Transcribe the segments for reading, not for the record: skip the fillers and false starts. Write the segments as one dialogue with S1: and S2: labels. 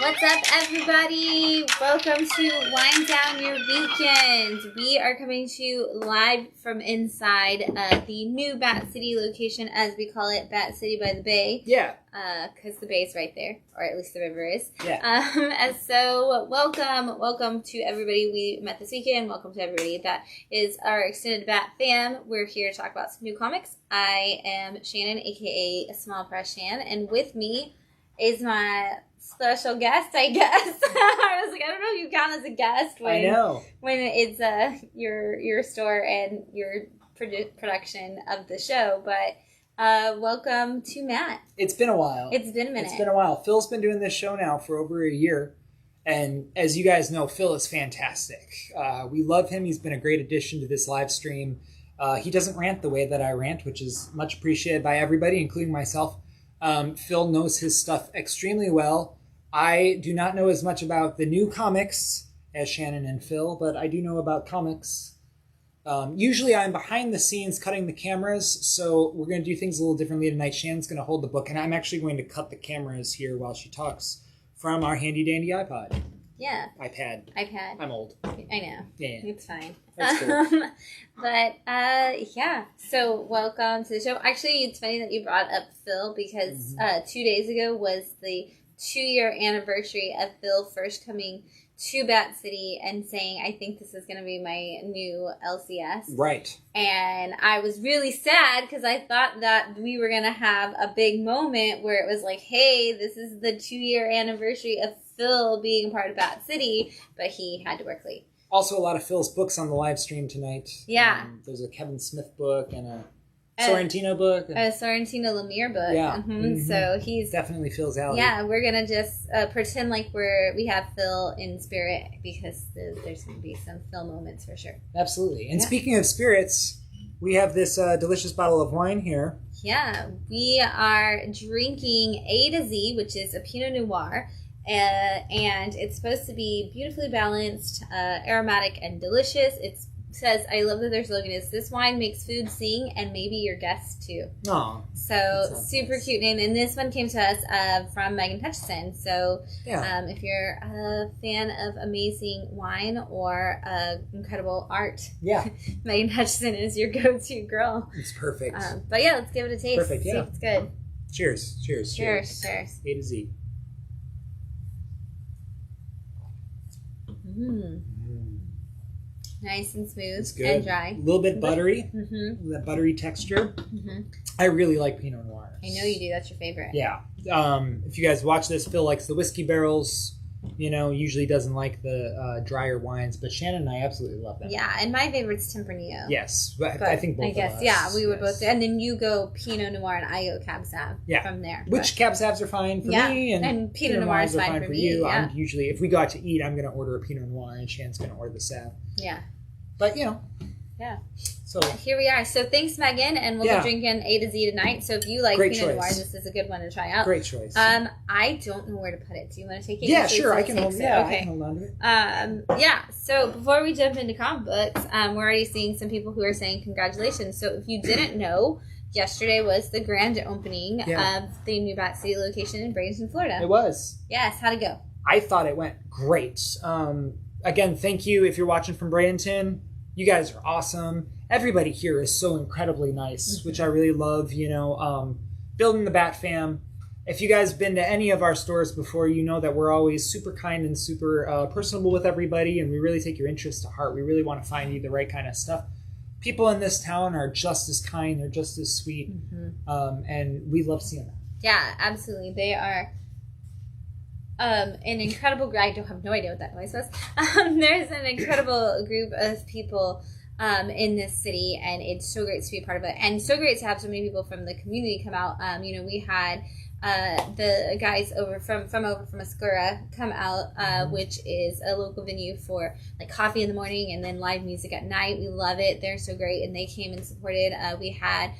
S1: What's up, everybody? Welcome to Wind Down Your Weekend. We are coming to you live from inside the new Bat City location, as we call it, Bat City by the Bay.
S2: Yeah.
S1: Because the bay is right there, or at least the river is.
S2: Yeah.
S1: And so, welcome to everybody we met this weekend. Welcome to everybody that is our extended Bat fam. We're here to talk about some new comics. I am Shannon, aka Small Press Shann, and with me is my special guest, I guess. I was like, I don't know if you count as a guest when it's your store and your production of the show, but welcome to Matt.
S2: It's been a while.
S1: It's been a minute.
S2: It's been a while. Phil's been doing this show now for over a year, and as you guys know, Phil is fantastic. We love him. He's been a great addition to this live stream. He doesn't rant the way that I rant, which is much appreciated by everybody, including myself. Phil knows his stuff extremely well. I do not know as much about the new comics as Shannon and Phil, but I do know about comics. Usually I'm behind the scenes cutting the cameras, so we're going to do things a little differently tonight. Shannon's going to hold the book, and I'm actually going to cut the cameras here while she talks from our handy-dandy iPod.
S1: Yeah.
S2: iPad. I'm old.
S1: I know.
S2: Yeah.
S1: It's fine.
S2: That's cool.
S1: But, yeah. So, welcome to the show. Actually, it's funny that you brought up Phil, because 2 days ago was the 2-year anniversary of Phil first coming to Bat City and saying, I think this is going to be my new LCS.
S2: Right.
S1: And I was really sad because I thought that we were going to have a big moment where it was like, hey, this is the 2-year anniversary of Phil being a part of Bat City, but he had to work late.
S2: Also, a lot of Phil's books on the live stream tonight.
S1: Yeah.
S2: There's a Kevin Smith book and a Sorrentino book.
S1: A Sorrentino Lemire book.
S2: Yeah.
S1: So he's
S2: definitely Phil's alley.
S1: Yeah, we're going to just pretend like we have Phil in spirit, because there's going to be some Phil moments for sure.
S2: Absolutely. And speaking of spirits, we have this delicious bottle of wine here.
S1: Yeah, we are drinking A to Z, which is a Pinot Noir. And it's supposed to be beautifully balanced, aromatic, and delicious. It says, I love that their slogan is, this wine makes food sing and maybe your guests too.
S2: Aw.
S1: So super cute name. And this one came to us from Megan Hutchison. So if you're a fan of amazing wine or incredible art, Megan Hutchison is your go-to girl.
S2: It's perfect.
S1: But yeah, let's give it a taste.
S2: Perfect, yeah.
S1: See if it's good.
S2: Cheers.
S1: Cheers.
S2: A to Z.
S1: Nice and smooth
S2: and
S1: dry.
S2: A little bit buttery. That buttery texture. I really like Pinot Noirs.
S1: I know you do. That's your favorite.
S2: Yeah. If you guys watch this, Phil likes the whiskey barrels. Usually doesn't like the drier wines, but Shannon and I absolutely love them.
S1: Yeah, and my favorite's Tempranillo.
S2: Yes, but I think both of us.
S1: Yeah, we would both. And then you go Pinot Noir and I go Cab Sav from there.
S2: Which Cab Savs are fine for me, and Pinot Noirs are fine for you. Yeah. I'm usually, if we go out to eat, I'm going to order a Pinot Noir, and Shannon's going to order the Sav.
S1: Yeah.
S2: But,
S1: Yeah.
S2: So
S1: here we are. So thanks, Megan, and we'll be drinking A to Z tonight. So if you like Pinot Noir, this is a good one to try out.
S2: Great choice.
S1: I don't know where to put it. Do you want to take it?
S2: Yeah, sure. I can hold it. Yeah, okay. I can hold on to it.
S1: Yeah. So before we jump into comic books, we're already seeing some people who are saying congratulations. So if you didn't know, yesterday was the grand opening of the new Bat City location in Bradenton, Florida.
S2: It was.
S1: Yes. How'd it go?
S2: I thought it went great. Again, thank you if you're watching from Bradenton. You guys are awesome. Everybody here is so incredibly nice, which I really love, building the Bat fam. If you guys have been to any of our stores before, you know that we're always super kind and super personable with everybody, and we really take your interests to heart. We really want to find you the right kind of stuff. People in this town are just as kind, they're just as sweet, and we love seeing that.
S1: Yeah, absolutely. They are an incredible group. I don't have no idea what that noise was. There's an incredible group of people in this city, and it's so great to be a part of it, and so great to have so many people from the community come out. We had the guys over from Oscura come out, which is a local venue for like coffee in the morning and then live music at night. We love it. They're so great, and they came and supported. We had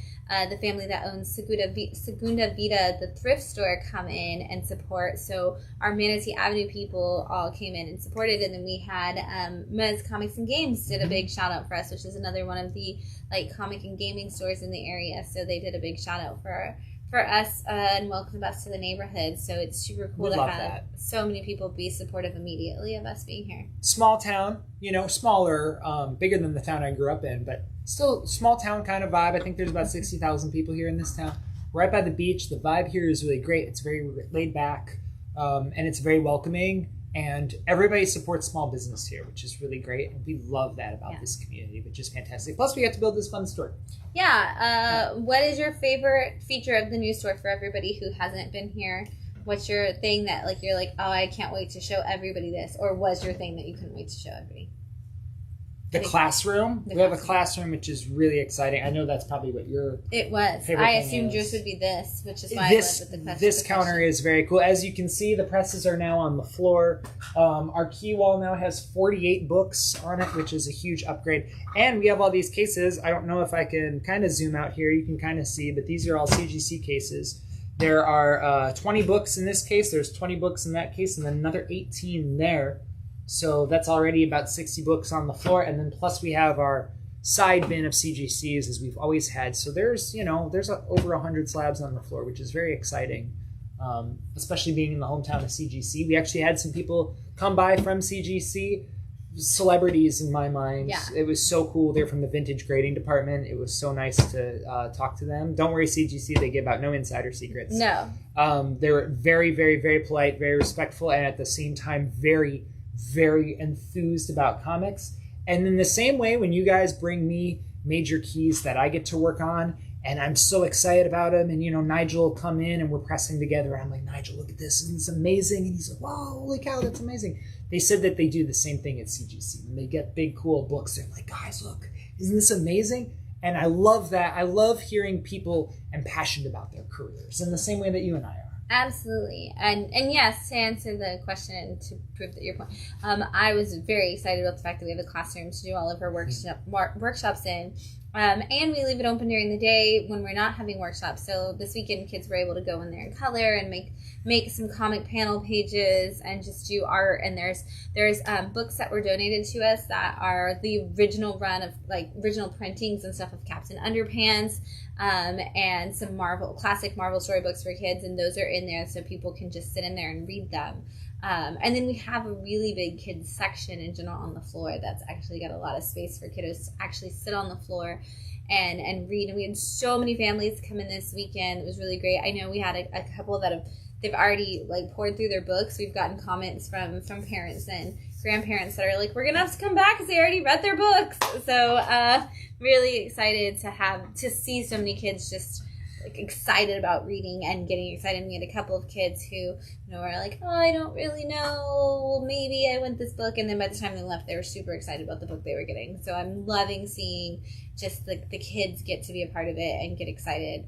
S1: the family that owns Segunda Vida, the thrift store, come in and support. So our Manatee Avenue people all came in and supported, and then we had Mez Comics and Games did a big shout out for us, which is another one of the like comic and gaming stores in the area. So they did a big shout out for for us and welcomed us to the neighborhood. So it's super cool to have so many people be supportive immediately of us being here.
S2: Small town, smaller, bigger than the town I grew up in, but still small town kind of vibe. I think there's about 60,000 people here in this town. Right by the beach. The vibe here is really great. It's very laid back, and it's very welcoming. And everybody supports small business here, which is really great. And we love that about this community, which is fantastic. Plus, we get to build this fun store.
S1: Yeah. What is your favorite feature of the new store for everybody who hasn't been here? What's your thing that you're like, oh, I can't wait to show everybody this? Or was your thing that you couldn't wait to show everybody?
S2: The classroom. We have a classroom, which is really exciting. I know that's probably what your
S1: I assumed yours would be this, which is why I led with the question.
S2: This counter is very cool. As you can see, the presses are now on the floor. Our key wall now has 48 books on it, which is a huge upgrade. And we have all these cases. I don't know if I can kind of zoom out here. You can kind of see, but these are all CGC cases. There are 20 books in this case. There's 20 books in that case, and then another 18 there. So that's already about 60 books on the floor. And then plus we have our side bin of CGCs as we've always had. So there's over 100 slabs on the floor, which is very exciting, especially being in the hometown of CGC. We actually had some people come by from CGC, celebrities in my mind.
S1: Yeah.
S2: It was so cool. They're from the vintage grading department. It was so nice to talk to them. Don't worry, CGC, they give out no insider secrets.
S1: No.
S2: They were very, very, very polite, very respectful, and at the same time, very, very enthused about comics. And in the same way, when you guys bring me major keys that I get to work on, and I'm so excited about them, and Nigel will come in and we're pressing together. I'm like, Nigel, look at this, and it's amazing. And he's like, wow, holy cow, that's amazing. They said that they do the same thing at CGC. When they get big, cool books, they're like, guys, look, isn't this amazing? And I love that. I love hearing people passionate about their careers in the same way that you and I are.
S1: Absolutely. And yes, to answer the question, to prove that your point, I was very excited about the fact that we have a classroom to do all of our workshops in. And we leave it open during the day when we're not having workshops. So this weekend, kids were able to go in there and color and make some comic panel pages and just do art. And there's books that were donated to us that are the original run of original printings and stuff of Captain Underpants, and some classic Marvel storybooks for kids, and those are in there so people can just sit in there and read them. And then we have a really big kids section in general on the floor that's actually got a lot of space for kiddos to actually sit on the floor and read. And we had so many families come in this weekend. It was really great. I know we had a couple that they've already poured through their books. We've gotten comments from parents and grandparents that are like, we're gonna have to come back because they already read their books. So really excited to see so many kids just excited about reading and getting excited. And we had a couple of kids who were like, oh, I don't really know, maybe I want this book, and then by the time they left they were super excited about the book they were getting. So I'm loving seeing just the kids get to be a part of it and get excited.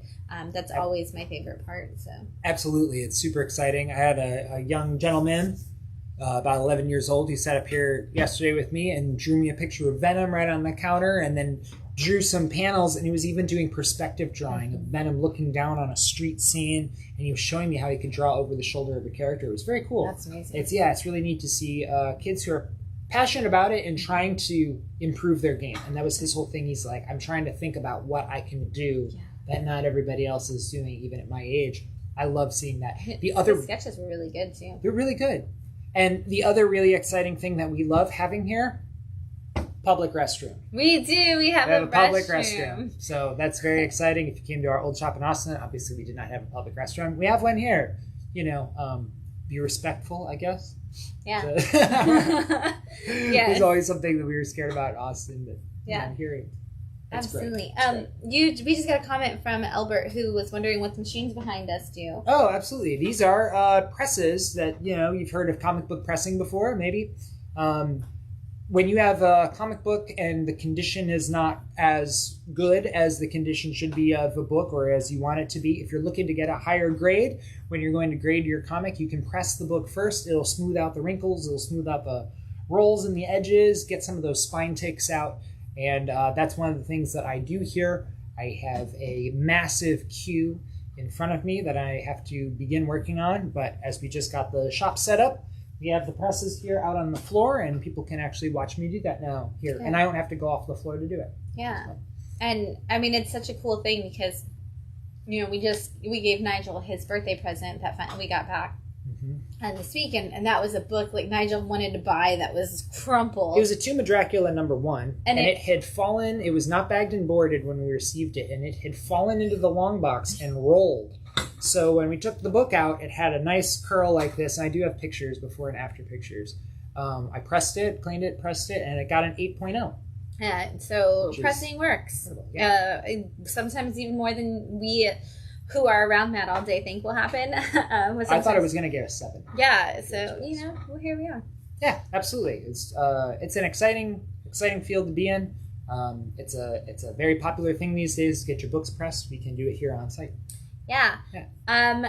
S1: That's always my favorite part. So absolutely,
S2: it's super exciting. I had a young gentleman about 11 years old who sat up here yesterday with me and drew me a picture of Venom right on the counter, and then drew some panels, and he was even doing perspective drawing of Venom looking down on a street scene, and he was showing me how he could draw over the shoulder of a character. It was very cool.
S1: That's amazing.
S2: It's really neat to see kids who are passionate about it and trying to improve their game. And that was his whole thing. He's like, I'm trying to think about what I can do that not everybody else is doing, even at my age. I love seeing that.
S1: The sketches were really good too.
S2: They're really good. And the other really exciting thing that we love having here, public restroom.
S1: We do. We have a
S2: public restroom. So that's very exciting. If you came to our old shop in Austin, obviously we did not have a public restroom. We have one here. Be respectful, I guess.
S1: Yeah.
S2: There's always something that we were scared about in Austin, but I'm hearing.
S1: Absolutely. We just got a comment from Albert who was wondering what the machines behind us do.
S2: Oh, absolutely. These are presses that, you've heard of comic book pressing before, maybe. When you have a comic book and the condition is not as good as the condition should be of a book or as you want it to be, if you're looking to get a higher grade, when you're going to grade your comic, you can press the book first. It'll smooth out the wrinkles. It'll smooth out the rolls in the edges, get some of those spine ticks out. And that's one of the things that I do here. I have a massive queue in front of me that I have to begin working on. But as we just got the shop set up, we have the presses here out on the floor, and people can actually watch me do that now here. Yeah. And I don't have to go off the floor to do it.
S1: Yeah. So. And, I mean, it's such a cool thing because you know, we gave Nigel his birthday present that we got back this week, and that was a book like Nigel wanted to buy that was crumpled.
S2: It was a Tomb of Dracula #1, and it had fallen. It was not bagged and boarded when we received it, and it had fallen into the long box and rolled. So when we took the book out, it had a nice curl like this, and I do have pictures, before and after pictures. I pressed it, cleaned it, pressed it, and it got an 8.0.
S1: So pressing works.
S2: Yeah.
S1: Sometimes even more than we who are around that all day think will happen.
S2: I thought it was going to get a 7.
S1: Yeah, so, you know, well, here we are.
S2: Yeah, absolutely. It's an exciting field to be in. It's a very popular thing these days to get your books pressed. We can do it here on site.
S1: Yeah.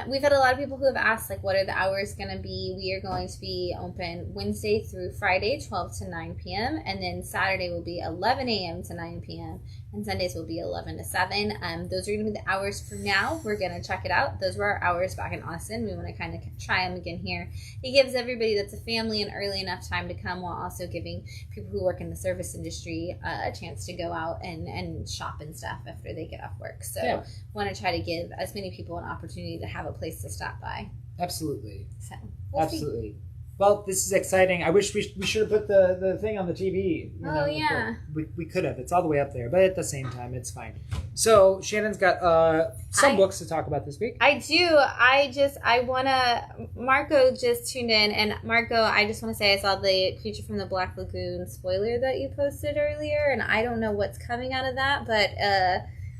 S1: We've had a lot of people who have asked, like, what are the hours going to be? We are going to be open Wednesday through Friday, 12 to 9 p.m. And then Saturday will be 11 a.m. to 9 p.m. And Sundays will be 11 to 7. Those are going to be the hours for now. We're going to check it out. Those were our hours back in Austin. We want to kind of try them again here. It gives everybody that's a family an early enough time to come, while also giving people who work in the service industry a chance to go out and shop and stuff after they get off work. So want to try to give as many people an opportunity to have a place to stop by.
S2: Absolutely.
S1: So
S2: absolutely. See. Well, this is exciting. I wish we should have put the thing on the TV.
S1: Yeah.
S2: We could have. It's all the way up there. But at the same time, it's fine. So, Shannon's got some books to talk about this week.
S1: I do. I want to... Marco just tuned in. And Marco, I just want to say I saw the Creature from the Black Lagoon spoiler that you posted earlier. And I don't know what's coming out of that. But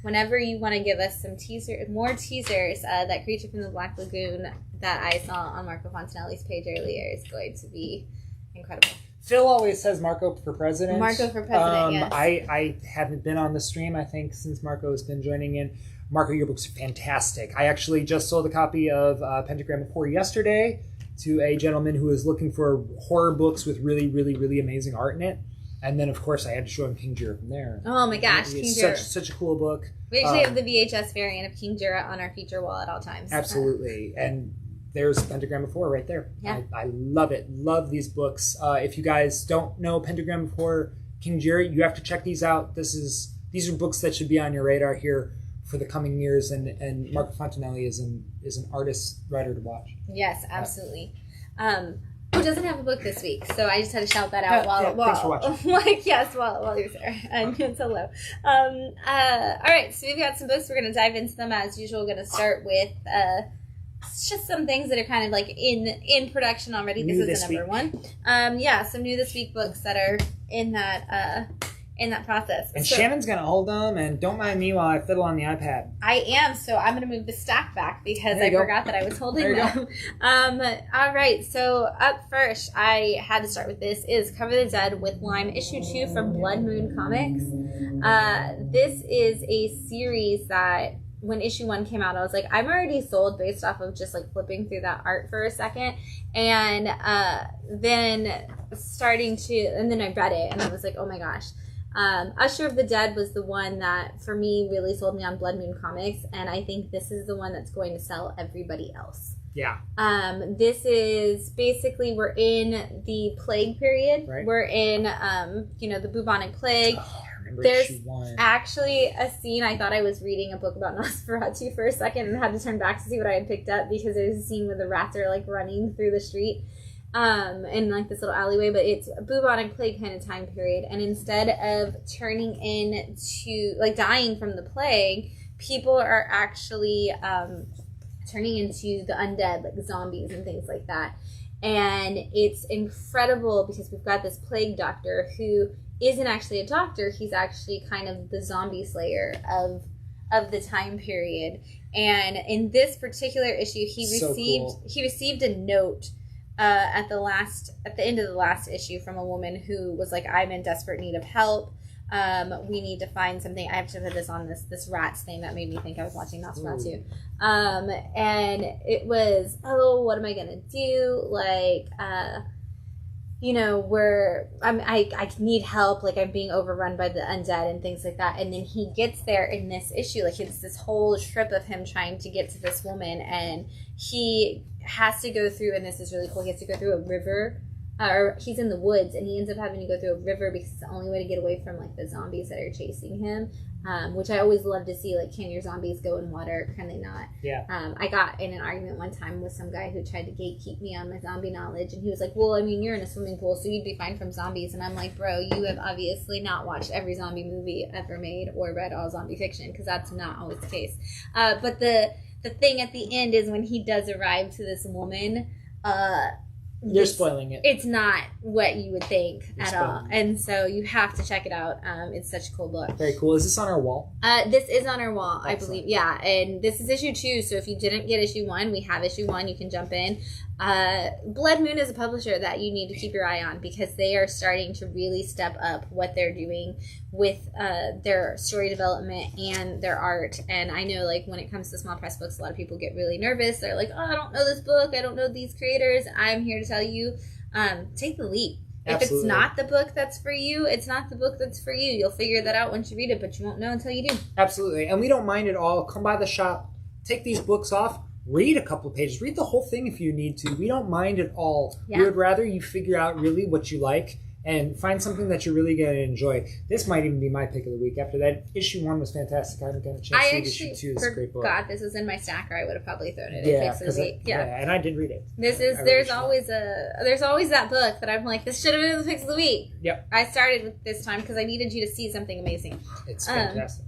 S1: whenever you want to give us some more teasers, that Creature from the Black Lagoon that I saw on Marco Fontanelli's page earlier is going to be incredible.
S2: Phil always says Marco for president.
S1: Marco for president, yes.
S2: I haven't been on the stream, I think, since Marco's been joining in. Marco, your book's fantastic. I actually just sold a copy of Pentagram of Horror yesterday to a gentleman who was looking for horror books with really, really, really amazing art in it. And then, of course, I had to show him King Jura from there.
S1: Oh, my gosh, King Jura.
S2: Such a cool book.
S1: We actually have the VHS variant of King Jura on our feature wall at all times.
S2: Absolutely. And there's Pentagram of Horror right there. Yeah. I love it. Love these books. If you guys don't know Pentagram of Horror, King Jura, you have to check these out. These are books that should be on your radar here for the coming years. And Marco Fontanelli is an artist writer to watch.
S1: Yes, absolutely. Who doesn't have a book this week? So I just had to shout that out while
S2: thanks for watching.
S1: while you're there. And hello. All right, so we've got some books. We're going to dive into them as usual. We're going to start with just some things that are kind of like in production already. This is the number one. Some new this week books that are in that process.
S2: And so, Shannon's going to hold them, and don't mind me while I fiddle on the iPad.
S1: I am, so I'm going to move the stack back because I forgot that I was holding them. All right, so up first, I had to start with this, is Cover the Dead with Lime issue 2 from Blood Moon Comics. This is a series that when issue 1 came out, I was like, I'm already sold based off of just like flipping through that art for a second. And then I read it and I was like, oh my gosh. Usher of the Dead was the one that for me really sold me on Blood Moon Comics, and I think this is the one that's going to sell everybody else.
S2: Yeah.
S1: This is basically, we're in the plague period.
S2: Right.
S1: We're in the bubonic plague.
S2: Oh, I remember
S1: There's
S2: issue 1.
S1: actually a scene, I thought I was reading a book about Nosferatu for a second and had to turn back to see what I had picked up, because there's a scene where the rats are like running through the street in like this little alleyway, but it's a bubonic plague kind of time period, and instead of turning into like dying from the plague, people are actually turning into the undead, like zombies and things like that. And it's incredible because we've got this plague doctor who isn't actually a doctor, he's actually kind of the zombie slayer of the time period. And in this particular issue, he received a note at the end of the last issue from a woman who was like, I'm in desperate need of help. We need to find something. I have to put this on this rats thing that made me think I was watching Nosferatu. And it was, what am I gonna do? Like, I need help. Like, I'm being overrun by the undead and things like that. And then he gets there in this issue. Like, it's this whole trip of him trying to get to this woman, and he has to go through, and this is really cool, he has to go through a river or he's in the woods, and he ends up having to go through a river because it's the only way to get away from like the zombies that are chasing him. Which I always love to see, like, can your zombies go in water? Can they not?
S2: Yeah.
S1: I got in an argument one time with some guy who tried to gatekeep me on my zombie knowledge, and he was like, well, I mean, you're in a swimming pool, so you'd be fine from zombies. And I'm like, bro, you have obviously not watched every zombie movie ever made or read all zombie fiction, because that's not always the case. But the thing at the end is when he does arrive to this woman,
S2: you're spoiling it.
S1: It's not what you would think at all. And so you have to check it out. It's such a cool book.
S2: Very cool. Is this on our wall?
S1: This is on our wall,
S2: Excellent.
S1: I believe. Yeah, and this is issue 2, so if you didn't get issue 1, we have issue 1. You can jump in. Blood Moon is a publisher that you need to keep your eye on because they are starting to really step up what they're doing with their story development and their art. And I know, like, when it comes to small press books, a lot of people get really nervous. They're like, oh, I don't know this book. I don't know these creators. I'm here to tell you, take the leap. If
S2: Absolutely.
S1: it's not the book that's for you, it's not the book that's for you. You'll figure that out once you read it, but you won't know until you do.
S2: Absolutely. And we don't mind at all. Come by the shop, take these books off, read a couple of pages, read the whole thing if you need to. We don't mind at all.
S1: Yeah.
S2: We would rather you figure out really what you like and find something that you're really going to enjoy. This might even be my pick of the week. After that, issue 1 was fantastic. I haven't gotten a chance to read issue 2. It's a great book.
S1: God, this was in my stack, or I would have probably thrown it.
S2: Yeah,
S1: Picks of the week. Yeah,
S2: and I did read it.
S1: There's always that book that I'm like, this should have been the picks of the week.
S2: Yep.
S1: I started with this time because I needed you to see something amazing.
S2: It's fantastic.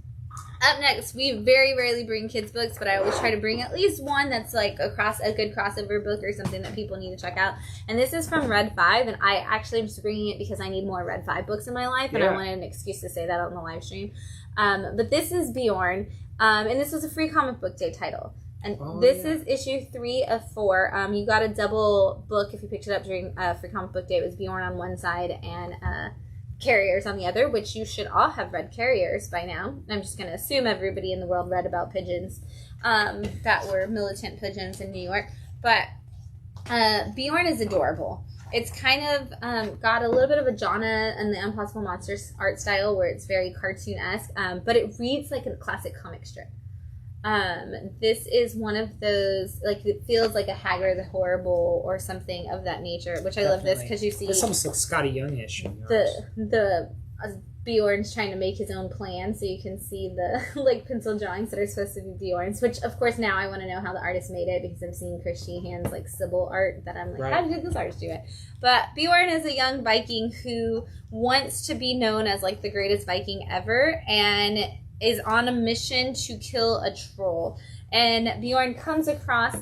S1: Up next, we very rarely bring kids books, but I always try to bring at least one that's like a good crossover book or something that people need to check out. And this is from Red 5, and I actually am just bringing it because I need more Red 5 books in my life, and I wanted an excuse to say that on the live stream. But this is Beorn, and this was a free comic book day title. And this is issue 3 of 4. You got a double book if you picked it up during free comic book day. It was Beorn on one side and Carriers on the other, which you should all have read Carriers by now. I'm just going to assume everybody in the world read about pigeons that were militant pigeons in New York. But Beorn is adorable. It's kind of got a little bit of a Jonna and the Impossible Monsters art style where it's very cartoon-esque, but it reads like a classic comic strip. This is one of those, like, it feels like a Haggard the Horrible or something of that nature, which I love this because you see
S2: this almost looks Scotty Youngish.
S1: the Beorn's trying to make his own plan, so you can see the like pencil drawings that are supposed to be Beorn's, which of course now I want to know how the artist made it because I've seen Chris Sheehan's like Sybil art that I'm like, how did this artist do it? But Beorn is a young Viking who wants to be known as like the greatest Viking ever and is on a mission to kill a troll. And Beorn comes across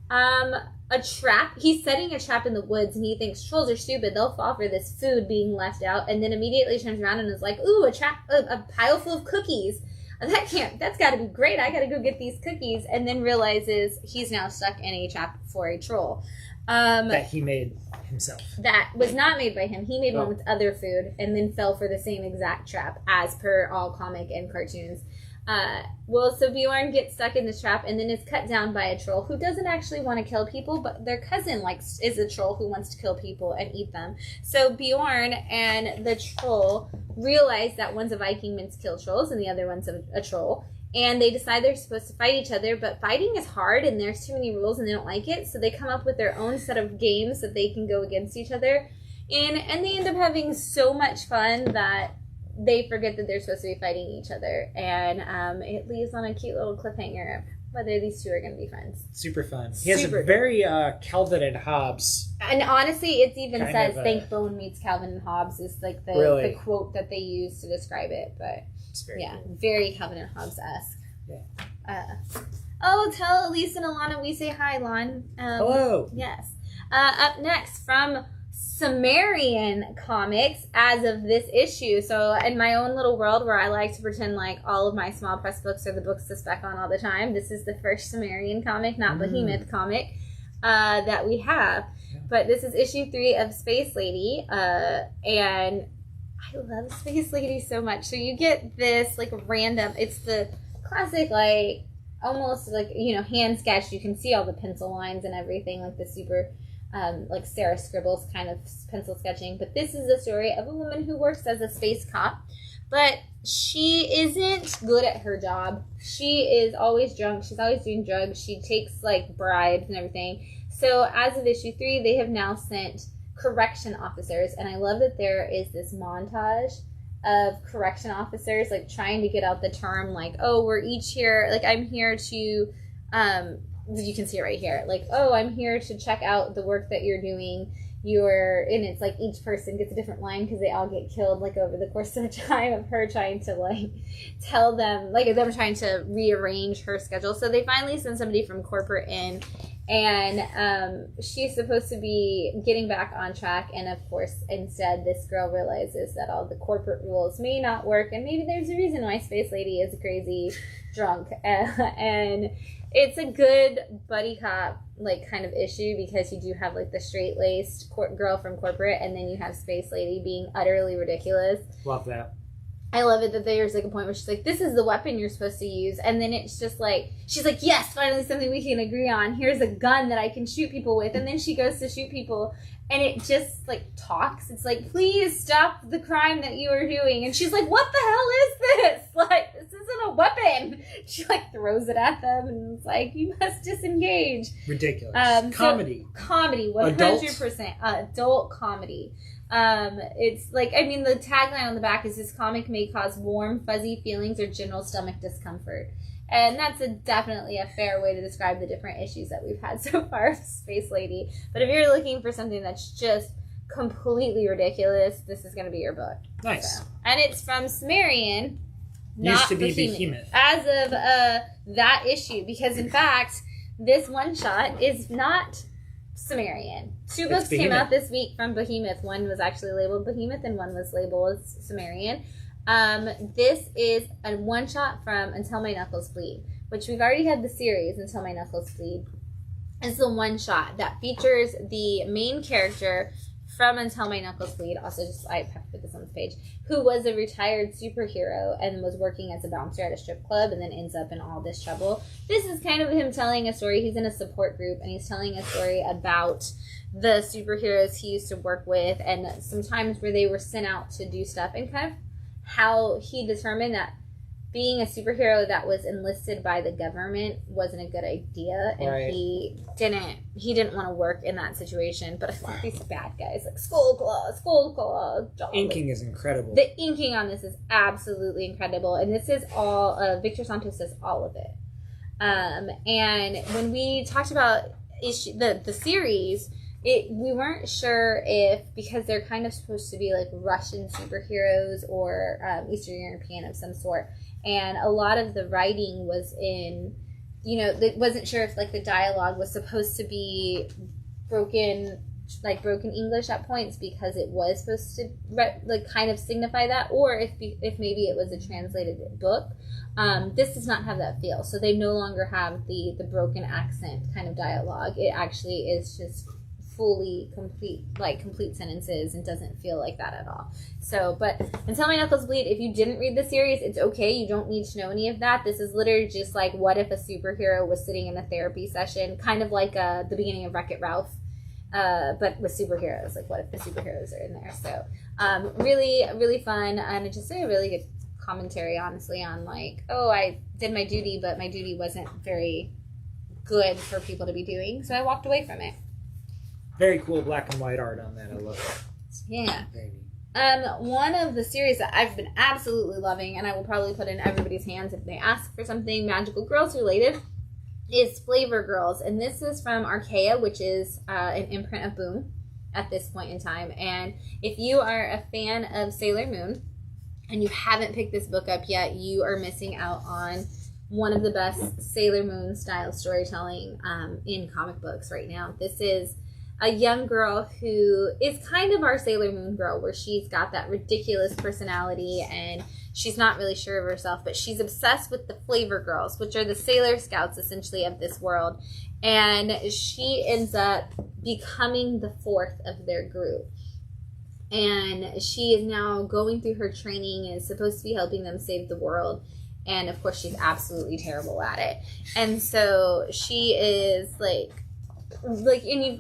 S1: a trap. He's setting a trap in the woods, and he thinks trolls are stupid. They'll fall for this food being left out, and then immediately turns around and is like, ooh, a pile full of cookies. That's got to be great. I got to go get these cookies. And then realizes he's now stuck in a trap for a troll.
S2: That he made himself.
S1: That was not made by him. He made one with other food and then fell for the same exact trap as per all comic and cartoons. So Beorn gets stuck in this trap and then is cut down by a troll who doesn't actually want to kill people, but their cousin is a troll who wants to kill people and eat them. So Beorn and the troll realize that one's a Viking meant to kill trolls and the other one's a troll. And they decide they're supposed to fight each other, but fighting is hard and there's too many rules and they don't like it. So they come up with their own set of games that they can go against each other. And they end up having so much fun that they forget that they're supposed to be fighting each other. And it leaves on a cute little cliffhanger of whether these two are going to be friends.
S2: Super fun. He has a very Calvin and Hobbes.
S1: And honestly, it even says, thank Bone meets Calvin and Hobbes is like the quote that they use to describe it. But
S2: very cool.
S1: Very Calvin and Hobbes-esque.
S2: Yeah.
S1: Tell Elise and Alana we say hi, Lon.
S2: Hello.
S1: Yes. Up next from Sumerian Comics as of this issue. So in my own little world where I like to pretend like all of my small press books are the books to spec on all the time, this is the first Sumerian comic, not Behemoth comic, that we have. Yeah. But this is issue 3 of Space Lady, and I love Space Lady so much. So you get this like random, it's the classic like almost like, hand sketch. You can see all the pencil lines and everything, like the super like Sarah Scribbles kind of pencil sketching. But this is the story of a woman who works as a space cop, but she isn't good at her job. She is always drunk. She's always doing drugs. She takes like bribes and everything. So as of issue 3, they have now sent correction officers. And I love that there is this montage of correction officers, like, trying to get out the term, like, oh, we're each here, like, I'm here to, you can see it right here, like, oh, I'm here to check out the work that you're doing. And it's like each person gets a different line because they all get killed, like, over the course of time of her trying to, like, tell them, like, them trying to rearrange her schedule. So they finally send somebody from corporate in, and she's supposed to be getting back on track, and of course, instead, this girl realizes that all the corporate rules may not work, and maybe there's a reason why Space Lady is crazy drunk, and it's a good buddy cop, like, kind of issue, because you do have, like, the straight-laced girl from corporate, and then you have Space Lady being utterly ridiculous.
S2: Love that.
S1: I love it that there's, like, a point where she's like, this is the weapon you're supposed to use, and then it's just like, she's like, yes, finally something we can agree on. Here's a gun that I can shoot people with, and then she goes to shoot people, and it just, like, talks. It's like, please stop the crime that you are doing, and she's like, what the hell is this? Like, this isn't a weapon. She, like, throws it at them, and it's like, you must disengage.
S2: Ridiculous. Comedy.
S1: So, comedy, 100%. Adult comedy. It's like, I mean, the tagline on the back is, this comic may cause warm, fuzzy feelings or general stomach discomfort. And that's definitely a fair way to describe the different issues that we've had so far of Space Lady. But if you're looking for something that's just completely ridiculous, this is going to be your book.
S2: Nice.
S1: So. And it's from Sumerian, not
S2: Used to be Behemoth.
S1: As of that issue, because in fact, this one-shot is not Sumerian. Two books came out this week from Behemoth. One was actually labeled Behemoth and one was labeled as Sumerian. This is a one-shot from Until My Knuckles Bleed, which we've already had the series Until My Knuckles Bleed. It's the one-shot that features the main character from Until My Knuckles Bleed, also just, I have to put this on the page, who was a retired superhero and was working as a bouncer at a strip club and then ends up in all this trouble. This is kind of him telling a story. He's in a support group and he's telling a story about the superheroes he used to work with and some times where they were sent out to do stuff and kind of how he determined that being a superhero that was enlisted by the government wasn't a good idea, and
S2: right.
S1: he didn't want to work in that situation. But I love these bad guys, like Skullclaw.
S2: Inking is incredible.
S1: The inking on this is absolutely incredible, and this is all Victor Santos does all of it. And when we talked about the series, we weren't sure if, because they're kind of supposed to be like Russian superheroes or Eastern European of some sort. And a lot of the writing was in, they wasn't sure if like the dialogue was supposed to be broken English at points because it was supposed to like kind of signify that, or if maybe it was a translated book. This does not have that feel, so they no longer have the broken accent kind of dialogue. It actually is just fully complete sentences and doesn't feel like that at all. So, but Until My Knuckles Bleed, if you didn't read the series, it's okay. You don't need to know any of that. This is literally just like, what if a superhero was sitting in a therapy session, kind of like the beginning of Wreck-It Ralph, but with superheroes. Like, what if the superheroes are in there? So, really, really fun, and it's just a really good commentary, honestly, on like, oh, I did my duty, but my duty wasn't very good for people to be doing, so I walked away from it.
S2: Very cool black and white art on that. I love it.
S1: Yeah. One of the series that I've been absolutely loving, and I will probably put in everybody's hands if they ask for something Magical Girls related, is Flavor Girls. And this is from Archaia, which is an imprint of Boom at this point in time. And if you are a fan of Sailor Moon and you haven't picked this book up yet, you are missing out on one of the best Sailor Moon style storytelling in comic books right now. This is a young girl who is kind of our Sailor Moon girl, where she's got that ridiculous personality and she's not really sure of herself, but she's obsessed with the Flavor Girls, which are the Sailor Scouts essentially of this world. And she ends up becoming the fourth of their group. And she is now going through her training and is supposed to be helping them save the world. And of course, she's absolutely terrible at it. And so she is like, and you've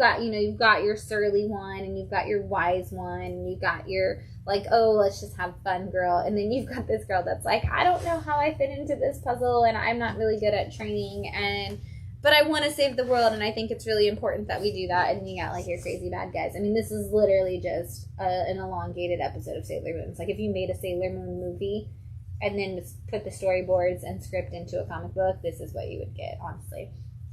S1: got your surly one, and you've got your wise one, and you've got your like, oh, let's just have fun girl, and then you've got this girl that's like, I don't know how I fit into this puzzle, and I'm not really good at training, and but I want to save the world, and I think it's really important that we do that, and you got, like, your crazy bad guys. I mean, this is literally just an elongated episode of Sailor Moon. It's like if you made a Sailor Moon movie and then just put the storyboards and script into a comic book, this is what you would get, honestly.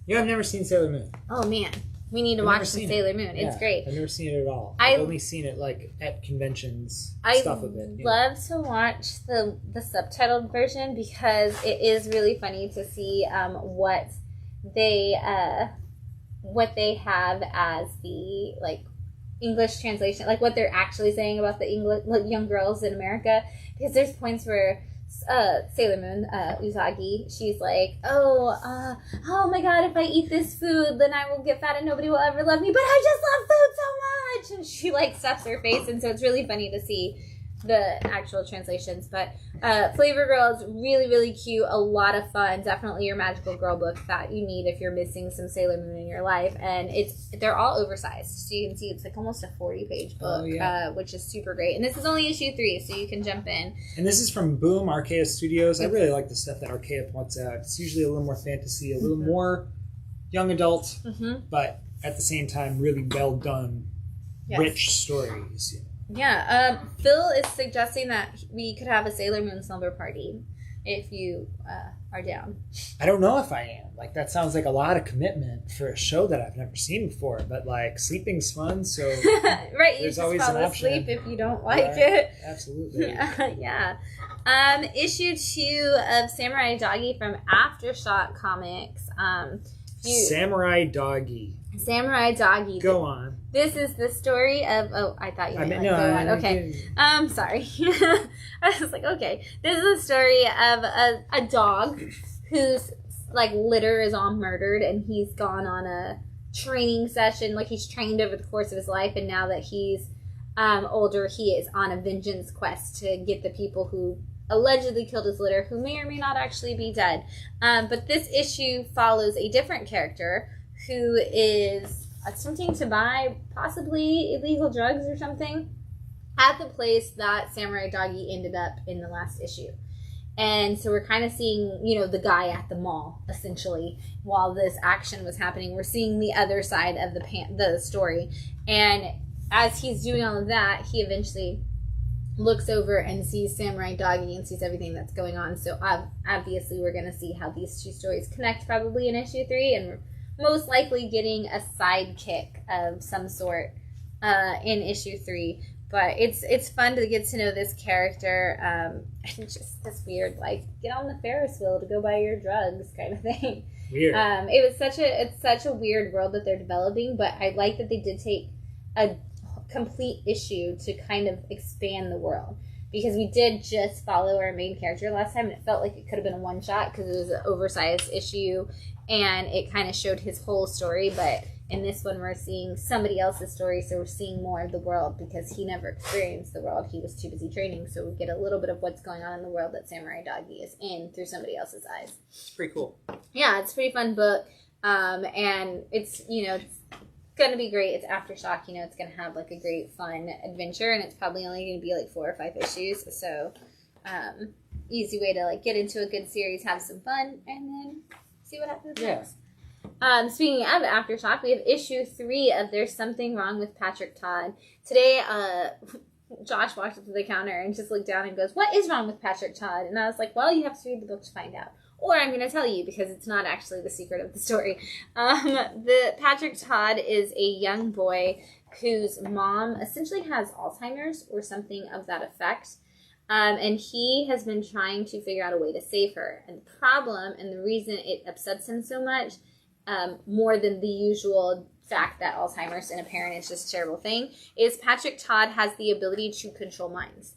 S2: Yeah, I've never seen Sailor Moon.
S1: Oh, man. We need to watch some Sailor Moon. It's great.
S2: I've never seen it at all. I've only seen it like at conventions, stuff of it.
S1: I love to watch the subtitled version because it is really funny to see what they have as the like English translation, like what they're actually saying about the English young girls in America. Because there's points where Sailor Moon, Usagi, she's like, oh my god, if I eat this food, then I will get fat and nobody will ever love me, but I just love food so much! And she, like, stuffs her face, and so it's really funny to see the actual translations. But Flavor Girl is really, really cute, a lot of fun, definitely your magical girl book that you need if you're missing some Sailor Moon in your life, and they're all oversized, so you can see it's like almost a 40-page book, which is super great. And this is only issue 3, so you can jump in. And
S2: this is from Boom Archaia Studios. I really like the stuff that Archaia puts out. It's usually a little more fantasy, a little more young adult, but at the same time really well done, rich stories.
S1: Yeah, Phil is suggesting that we could have a Sailor Moon slumber party if you are down.
S2: I don't know if I am. Like, that sounds like a lot of commitment for a show that I've never seen before, but, like, sleeping's fun, so
S1: right, you
S2: there's
S1: just
S2: always
S1: fall
S2: an option.
S1: asleep if you don't like it.
S2: Absolutely.
S1: Yeah. Issue 2 of Samurai Doggy from Aftershock Comics.
S2: Samurai Doggy.
S1: Samurai Doggy.
S2: Go on.
S1: This is the story of... Oh, I thought you meant go on. Okay. Sorry. I was like, okay. This is the story of a dog whose, like, litter is all murdered, and he's gone on a training session. Like, he's trained over the course of his life, and now that he's older, he is on a vengeance quest to get the people who allegedly killed his litter, who may or may not actually be dead. But this issue follows a different character who is attempting to buy possibly illegal drugs or something at the place that Samurai Doggy ended up in the last issue. And so we're kind of seeing, the guy at the mall, essentially, while this action was happening. We're seeing the other side of the story. And as he's doing all of that, he eventually looks over and sees Samurai Doggy and sees everything that's going on. So obviously we're going to see how these two stories connect probably in issue 3, and we're most likely getting a sidekick of some sort in issue 3. But it's fun to get to know this character, and just this weird, like, get on the Ferris wheel to go buy your drugs kind of thing.
S2: Weird.
S1: It's such a weird world that they're developing, but I like that they did take a complete issue to kind of expand the world, because we did just follow our main character last time, and it felt like it could have been a one-shot because it was an oversized issue and it kind of showed his whole story. But in this one we're seeing somebody else's story, so we're seeing more of the world because he never experienced the world. He was too busy training, so we get a little bit of what's going on in the world that Samurai Doggy is in through somebody else's eyes.
S2: It's pretty cool.
S1: Yeah, it's a pretty fun book, and it's gonna be great. It's Aftershock, it's gonna have like a great fun adventure, and it's probably only gonna be like 4 or 5 issues, so easy way to like get into a good series, have some fun, and then see what happens next. Speaking of Aftershock, we have issue 3 of There's Something Wrong with Patrick Todd. Today Josh walked up to the counter and just looked down and goes, "What is wrong with Patrick Todd?" And I was like, well, you have to read the book to find out. Or I'm going to tell you, because it's not actually the secret of the story. The Patrick Todd is a young boy whose mom essentially has Alzheimer's or something of that effect. And he has been trying to figure out a way to save her. And the problem, and the reason it upsets him so much, more than the usual fact that Alzheimer's in a parent is just a terrible thing, is Patrick Todd has the ability to control minds.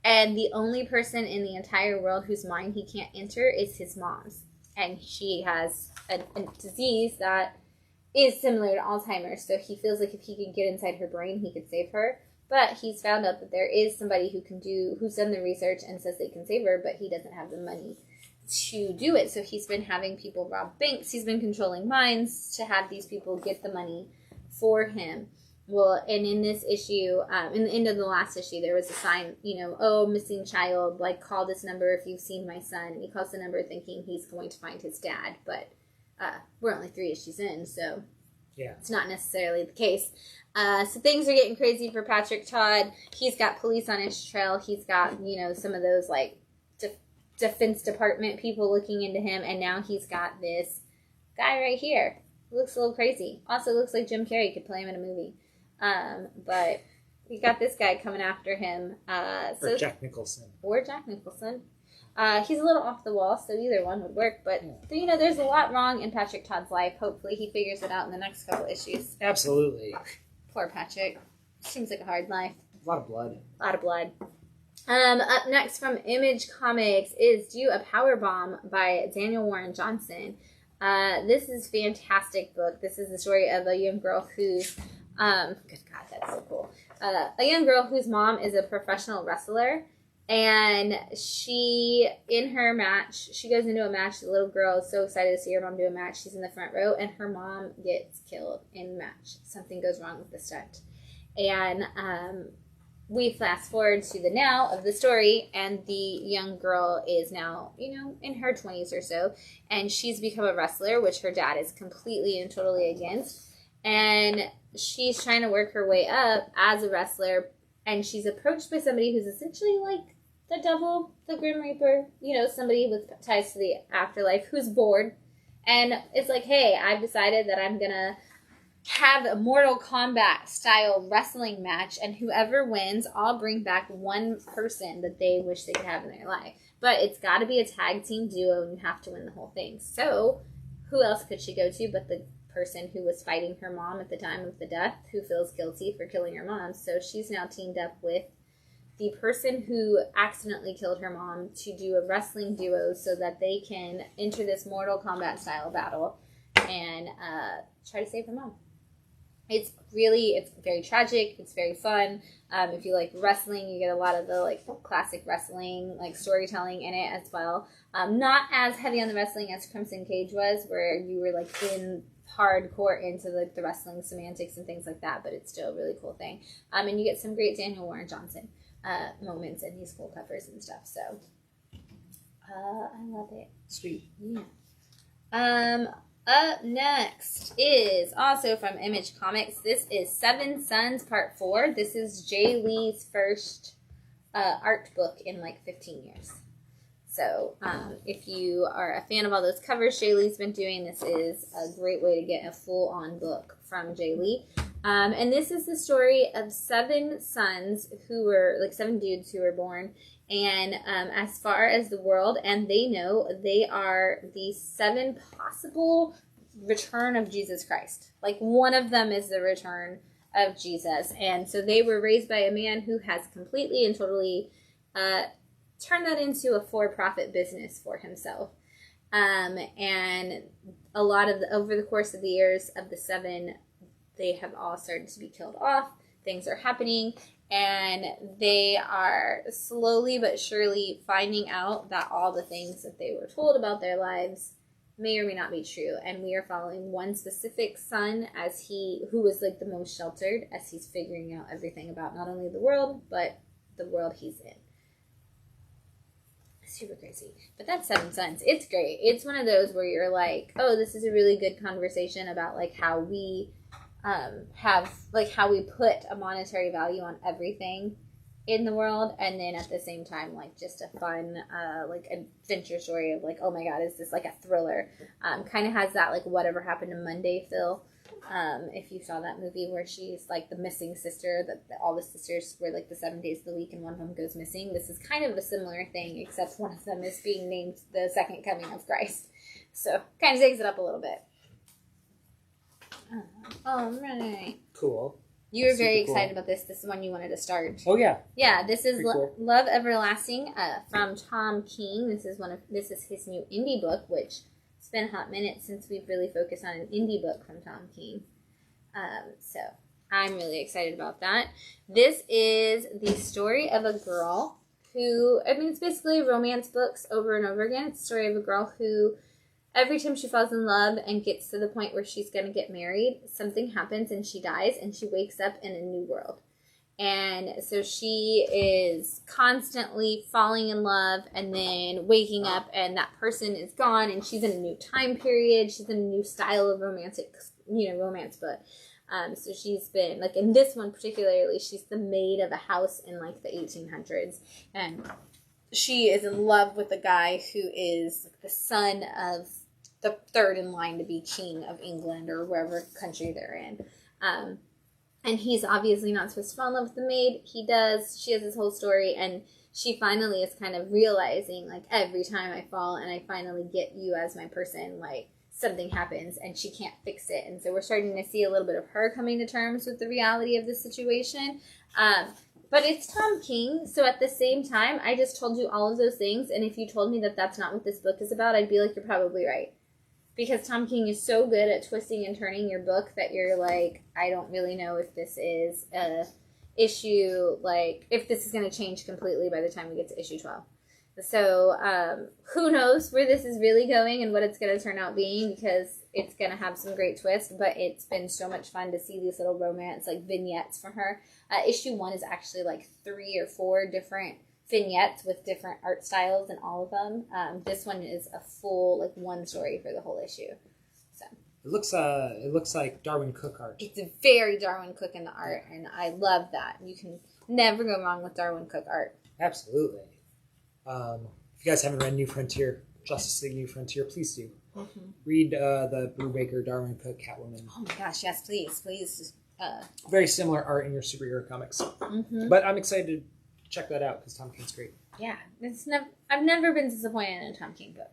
S1: And the only person in the entire world whose mind he can't enter is his mom's. And she has a disease that is similar to Alzheimer's. So he feels like if he could get inside her brain, he could save her. But he's found out that there is somebody who's done the research and says they can save her, but he doesn't have the money to do it. So he's been having people rob banks. He's been controlling minds to have these people get the money for him. Well, and in this issue, in the end of the last issue, there was a sign, missing child, like, call this number if you've seen my son. And he calls the number thinking he's going to find his dad, but We're only 3 issues in, so
S2: yeah,
S1: it's not necessarily the case. So things are getting crazy for Patrick Todd. He's got police on his trail. He's got, you know, some of those, like, Defense Department people looking into him, and now he's got this guy right here. Looks a little crazy. Also looks like Jim Carrey could play him in a movie. But we got this guy coming after him.
S2: or Jack Nicholson.
S1: He's a little off the wall, so either one would work. But, you know, there's a lot wrong in Patrick Todd's life. Hopefully he figures it out in the next couple issues.
S2: Absolutely.
S1: Poor Patrick. Seems like a hard life.
S2: A lot of blood.
S1: Up next from Image Comics is Do a Powerbomb by Daniel Warren Johnson. This is a fantastic book. This is the story of a young girl who's, good God, that's so cool. A young girl whose mom is a professional wrestler, and she goes into a match. The little girl is so excited to see her mom do a match. She's in the front row, and her mom gets killed in the match. Something goes wrong with the stunt. And, we fast forward to the now of the story, and the young girl is now, you know, in her 20s or so, and she's become a wrestler, which her dad is completely and totally against, and she's trying to work her way up as a wrestler, and she's approached by somebody who's essentially like the devil, the Grim Reaper, you know, somebody with ties to the afterlife who's bored, and it's like, hey, I've decided that I'm gonna have a Mortal Kombat style wrestling match, and whoever wins, I'll bring back one person that they wish they could have in their life. But it's got to be a tag team duo, and you have to win the whole thing. So who else could she go to but the person who was fighting her mom at the time of the death, who feels guilty for killing her mom? So she's now teamed up with the person who accidentally killed her mom to do a wrestling duo so that they can enter this Mortal Kombat style battle and try to save her mom. It's very tragic. It's very fun. If you like wrestling, you get a lot of the like classic wrestling, like storytelling in it as well. Not as heavy on the wrestling as Crimson Cage was, where you were like in hardcore into like the wrestling semantics and things like that, but it's still a really cool thing. And you get some great Daniel Warren Johnson moments in these cool covers and stuff. So I love it.
S2: Sweet.
S1: Yeah. Up next is also from Image Comics. This is Seven Sons Part 4. This is Jay Lee's first art book in like 15 years. So if you are a fan of all those covers Jay Lee's been doing, this is a great way to get a full-on book from Jay Lee. And this is the story of 7 sons who were, like 7 dudes who were born. And as far as the world, and they know, they are the 7 possible return of Jesus Christ. Like, one of them is the return of Jesus. And so they were raised by a man who has completely and totally turned that into a for-profit business for himself. And a lot of over the course of the years of the 7, they have all started to be killed off. Things are happening. And they are slowly but surely finding out that all the things that they were told about their lives may or may not be true. And we are following one specific son who was like the most sheltered as he's figuring out everything about not only the world, but the world he's in. Super crazy. But that's 7 Sons. It's great. It's one of those where you're like, oh, this is a really good conversation about like how we how we put a monetary value on everything in the world, and then at the same time like just a fun like adventure story of like, oh my god, is this like a thriller? Kind of has that like Whatever Happened to Monday feel. If you saw that movie where she's like the missing sister, that all the sisters were like the 7 days of the week and one of them goes missing. This is kind of a similar thing, except one of them is being named the second coming of Christ. So kind of takes it up a little bit. All right.
S2: Cool.
S1: You were very excited about this. This is one you wanted to start.
S2: Oh yeah.
S1: Yeah, this is
S2: cool.
S1: Love Everlasting from Tom King. This is his new indie book, which it's been a hot minute since we've really focused on an indie book from Tom King. So I'm really excited about that. This is the story of a girl who, I mean, it's basically romance books over and over again. It's the story of a girl who, every time she falls in love and gets to the point where she's going to get married, something happens and she dies and she wakes up in a new world. And so she is constantly falling in love and then waking up and that person is gone and she's in a new time period. She's in a new style of romantic, romance book. So she's been, like, in this one particularly, she's the maid of a house in, like, the 1800s. And she is in love with a guy who is like, the son of the third in line to be king of England or wherever country they're in. And he's obviously not supposed to fall in love with the maid. He does. She has this whole story, and she finally is kind of realizing, like, every time I fall and I finally get you as my person, like, something happens, and she can't fix it. And so we're starting to see a little bit of her coming to terms with the reality of the situation. But it's Tom King, so at the same time, I just told you all of those things, and if you told me that that's not what this book is about, I'd be like, you're probably right. Because Tom King is so good at twisting and turning your book that you're like, I don't really know if this is a issue, like, if this is going to change completely by the time we get to issue 12. So, who knows where this is really going and what it's going to turn out being, because it's going to have some great twists, but it's been so much fun to see these little romance, like, vignettes from her. Issue 1 is actually, like, 3 or 4 different vignettes with different art styles in all of them. This one is a full, like, one story for the whole issue. So
S2: it looks like Darwin Cook art.
S1: it's a very Darwin Cook in the art, and I love that. You can never go wrong with Darwin Cook art.
S2: Absolutely. If you guys haven't read New Frontier, Justice League New Frontier, please do.
S1: Mm-hmm.
S2: Read the Brubaker, Darwin Cook, Catwoman.
S1: Oh my gosh, yes, please.
S2: Very similar art in your superhero comics.
S1: Mm-hmm.
S2: But I'm excited to check that out because Tom King's great.
S1: Yeah, I've never been disappointed in a Tom King book.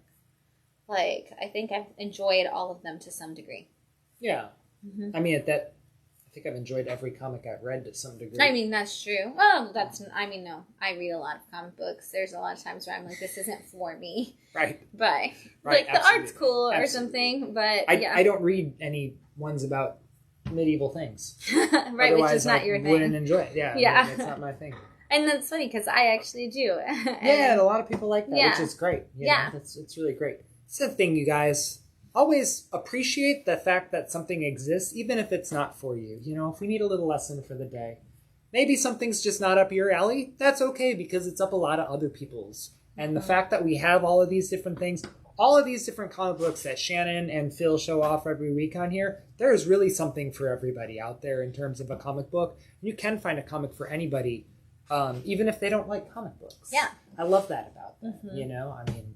S1: Like, I think I've enjoyed all of them to some degree.
S2: Yeah.
S1: Mm-hmm.
S2: I mean, I think I've enjoyed every comic I've read to some degree.
S1: I mean, that's true. Well, no. I read a lot of comic books. There's a lot of times where I'm like, this isn't for me.
S2: Right.
S1: But,
S2: Right,
S1: like, the
S2: absolutely.
S1: art's cool or
S2: Absolutely.
S1: something, but, yeah.
S2: I don't read any ones about medieval things.
S1: Right,
S2: Otherwise,
S1: which is not your
S2: I wouldn't
S1: thing.
S2: enjoy it. Yeah.
S1: Yeah.
S2: That's not my thing.
S1: And that's funny, because I actually do.
S2: And a lot of people like that,
S1: Yeah.
S2: which is great.
S1: Yeah.
S2: It's really great. It's the thing, you guys. Always appreciate the fact that something exists, even if it's not for you. You know, if we need a little lesson for the day, maybe something's just not up your alley. That's okay, because it's up a lot of other people's. And the fact that we have all of these different things, all of these different comic books that Shannon and Phil show off every week on here, there is really something for everybody out there in terms of a comic book. You can find a comic for anybody, even if they don't like comic books.
S1: Yeah.
S2: I love that about them.
S1: Mm-hmm.
S2: You know, I mean,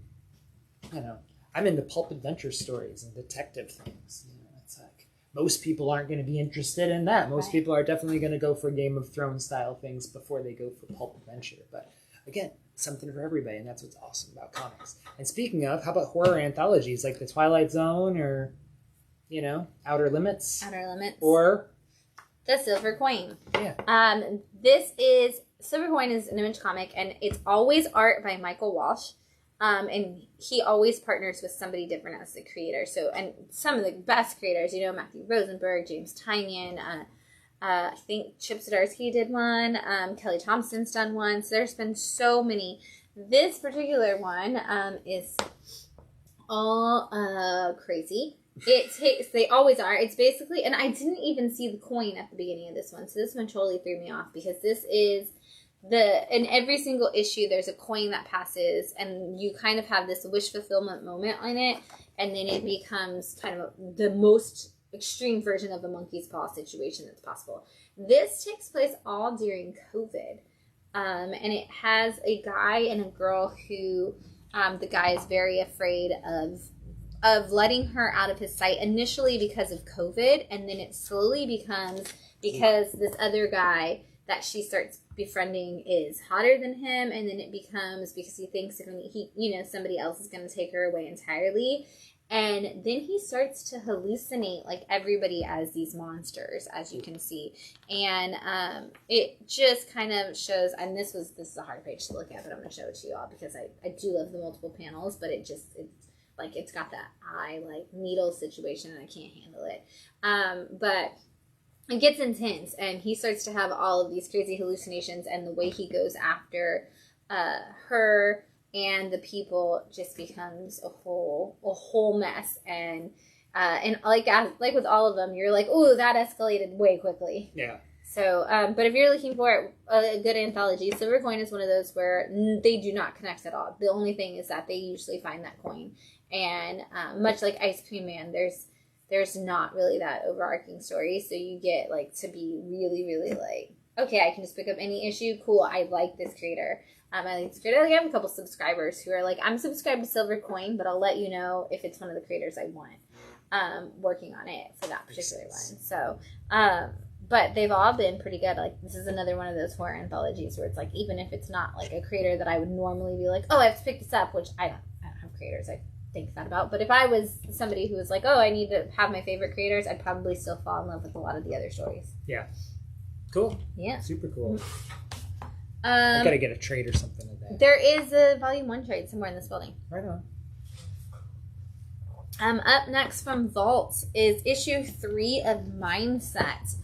S2: I'm into pulp adventure stories and detective things. You know, it's like most people aren't going to be interested in that. Most people are definitely going to go for Game of Thrones style things before they go for pulp adventure. But again, something for everybody, and that's what's awesome about comics. And speaking of, how about horror anthologies like The Twilight Zone or, Outer Limits?
S1: Outer Limits.
S2: Or
S1: The Silver Coin.
S2: Yeah.
S1: Silver Coin is an Image comic, and it's always art by Michael Walsh. And he always partners with somebody different as the creator. So, and some of the best creators, Matthew Rosenberg, James Tynion, I think Chip Zdarsky did one, Kelly Thompson's done one. So there's been so many. This particular one is all crazy. They always are. It's basically, and I didn't even see the coin at the beginning of this one. So this one totally threw me off, because this is in every single issue, there's a coin that passes, and you kind of have this wish fulfillment moment on it, and then it becomes kind of the most extreme version of a monkey's paw situation that's possible. This takes place all during COVID, and it has a guy and a girl who, the guy is very afraid of letting her out of his sight, initially because of COVID, and then it slowly becomes because this other guy that she starts befriending is hotter than him, and then it becomes because he thinks somebody else is going to take her away entirely, and then he starts to hallucinate like everybody as these monsters, as you can see, and it just kind of shows. And this is a hard page to look at, but I'm going to show it to you all because I do love the multiple panels, but it's got that eye like needle situation, and I can't handle it, but it gets intense, and he starts to have all of these crazy hallucinations, and the way he goes after her and the people just becomes a whole mess. And like with all of them, you're like, oh, that escalated way quickly.
S2: Yeah.
S1: So, but if you're looking for a good anthology, Silver Coin is one of those where they do not connect at all. The only thing is that they usually find that coin. And much like Ice Cream Man, there's not really that overarching story. So you get, like, to be really, really, like, okay, I can just pick up any issue. Cool, I like this creator. I like this creator. Like, I have a couple subscribers who are like, I'm subscribed to Silver Coin, but I'll let you know if it's one of the creators I want. Working on it for that particular one. So, but they've all been pretty good. Like, this is another one of those horror anthologies where it's like, even if it's not like a creator that I would normally be like, oh, I have to pick this up, which I don't have creators I think that about. But if I was somebody who was like, oh, I need to have my favorite creators, I'd probably still fall in love with a lot of the other stories.
S2: Yeah. Cool.
S1: Yeah.
S2: Super cool. I gotta get a trade or something of that.
S1: There is a Volume 1 trade somewhere in this building.
S2: Right on.
S1: Up next from Vault is issue 3 of Mindset.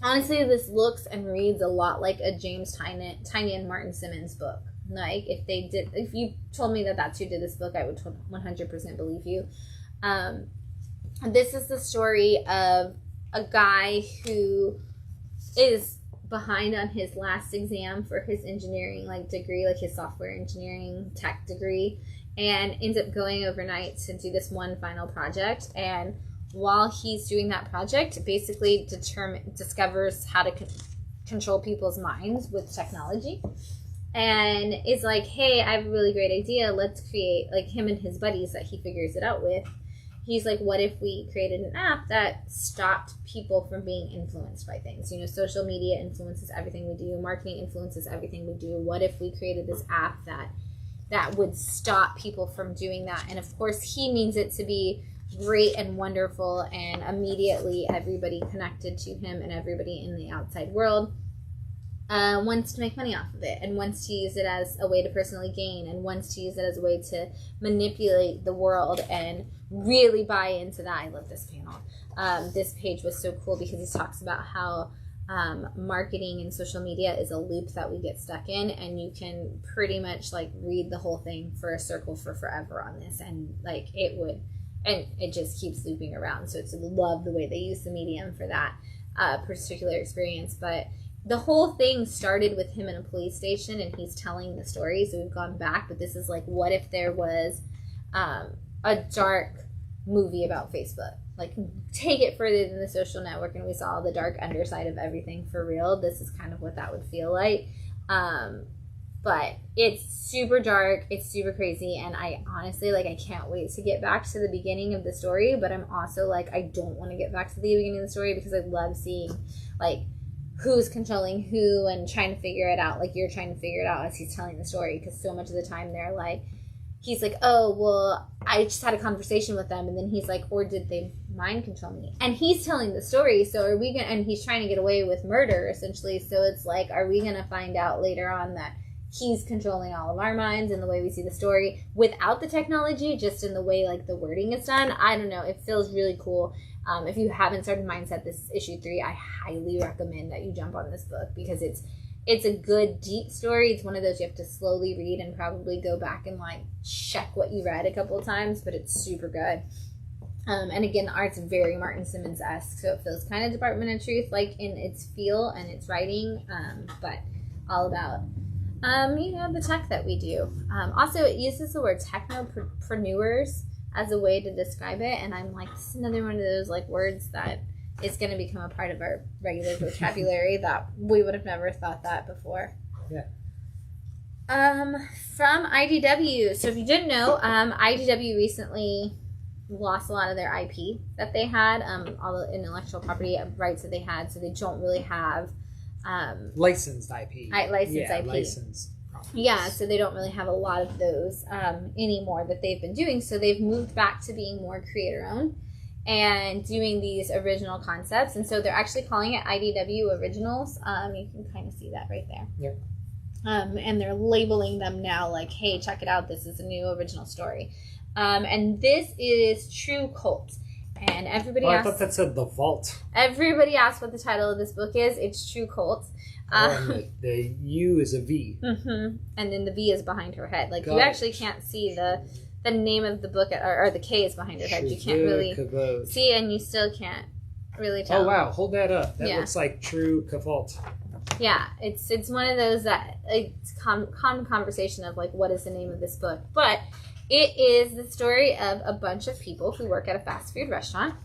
S1: Honestly, this looks and reads a lot like a James Tynion and Martin Simmons book. Like, if you told me that that's who did this book, I would 100% believe you. This is the story of a guy who is behind on his last exam for his engineering, like, degree, like his software engineering tech degree, and ends up going overnight to do this one final project. And while he's doing that project, basically discovers how to control people's minds with technology. And is like, hey, I have a really great idea. Let's create, like, him and his buddies that he figures it out with. He's like, what if we created an app that stopped people from being influenced by things? You know, social media influences everything we do. Marketing influences everything we do. What if we created this app that would stop people from doing that? And of course, he means it to be great and wonderful, and immediately everybody connected to him and everybody in the outside world wants to make money off of it, and wants to use it as a way to personally gain, and wants to use it as a way to manipulate the world and really buy into that. I love this panel. This page was so cool because he talks about how marketing and social media is a loop that we get stuck in, and you can pretty much, like, read the whole thing for a circle for forever on this, and like it just keeps looping around. So it's love the way they use the medium for that particular experience. But the whole thing started with him in a police station, and he's telling the story. So we've gone back, but this is like, what if there was a dark movie about Facebook? Like, take it further than the Social Network, and we saw the dark underside of everything for real. This is kind of what that would feel like. But it's super dark, it's super crazy, and I honestly, like, I can't wait to get back to the beginning of the story, but I'm also like, I don't want to get back to the beginning of the story because I love seeing, like, who's controlling who and trying to figure it out. Like, you're trying to figure it out as he's telling the story, because so much of the time they're like, he's like, oh, well, I just had a conversation with them, and then he's like, or did they mind control me? And he's telling the story, so are we gonna, and he's trying to get away with murder, essentially, so it's like, are we gonna find out later on that he's controlling all of our minds in the way we see the story without the technology, just in the way, like, the wording is done? I don't know, it feels really cool. If you haven't started Mindset, this is issue 3. I highly recommend that you jump on this book, because it's a good, deep story. It's one of those you have to slowly read and probably go back and, like, check what you read a couple of times, but it's super good. And again, the art's very Martin Simmons-esque, so it feels kind of Department of Truth, like, in its feel and its writing, but all about, the tech that we do. Also, it uses the word technopreneurs as a way to describe it, and I'm like, this is another one of those, like, words that is going to become a part of our regular vocabulary that we would have never thought that before.
S2: Yeah.
S1: From IDW. So if you didn't know, IDW recently lost a lot of their IP that they had, all the intellectual property rights that they had, so they don't really have
S2: licensed IP.
S1: IP.
S2: Licensed.
S1: Yeah, so they don't really have a lot of those anymore that they've been doing. So they've moved back to being more creator-owned and doing these original concepts. And so they're actually calling it IDW Originals. You can kind of see that right there.
S2: Yep.
S1: And they're labeling them now like, hey, check it out. This is a new original story. And this is Tru Kult. And everybody
S2: asked... I thought that said The Vault.
S1: Everybody asked what the title of this book is. It's Tru Kult.
S2: And the U is a V.
S1: Mm-hmm. And then the V is behind her head. Like, you actually can't see the name of the book, or the K is behind her head. You can't really see, and you still can't really tell.
S2: Oh wow, hold that up. That
S1: Yeah.
S2: looks like Tru Kult.
S1: Yeah, it's one of those that it's common conversation of like, what is the name of this book? But it is the story of a bunch of people who work at a fast food restaurant.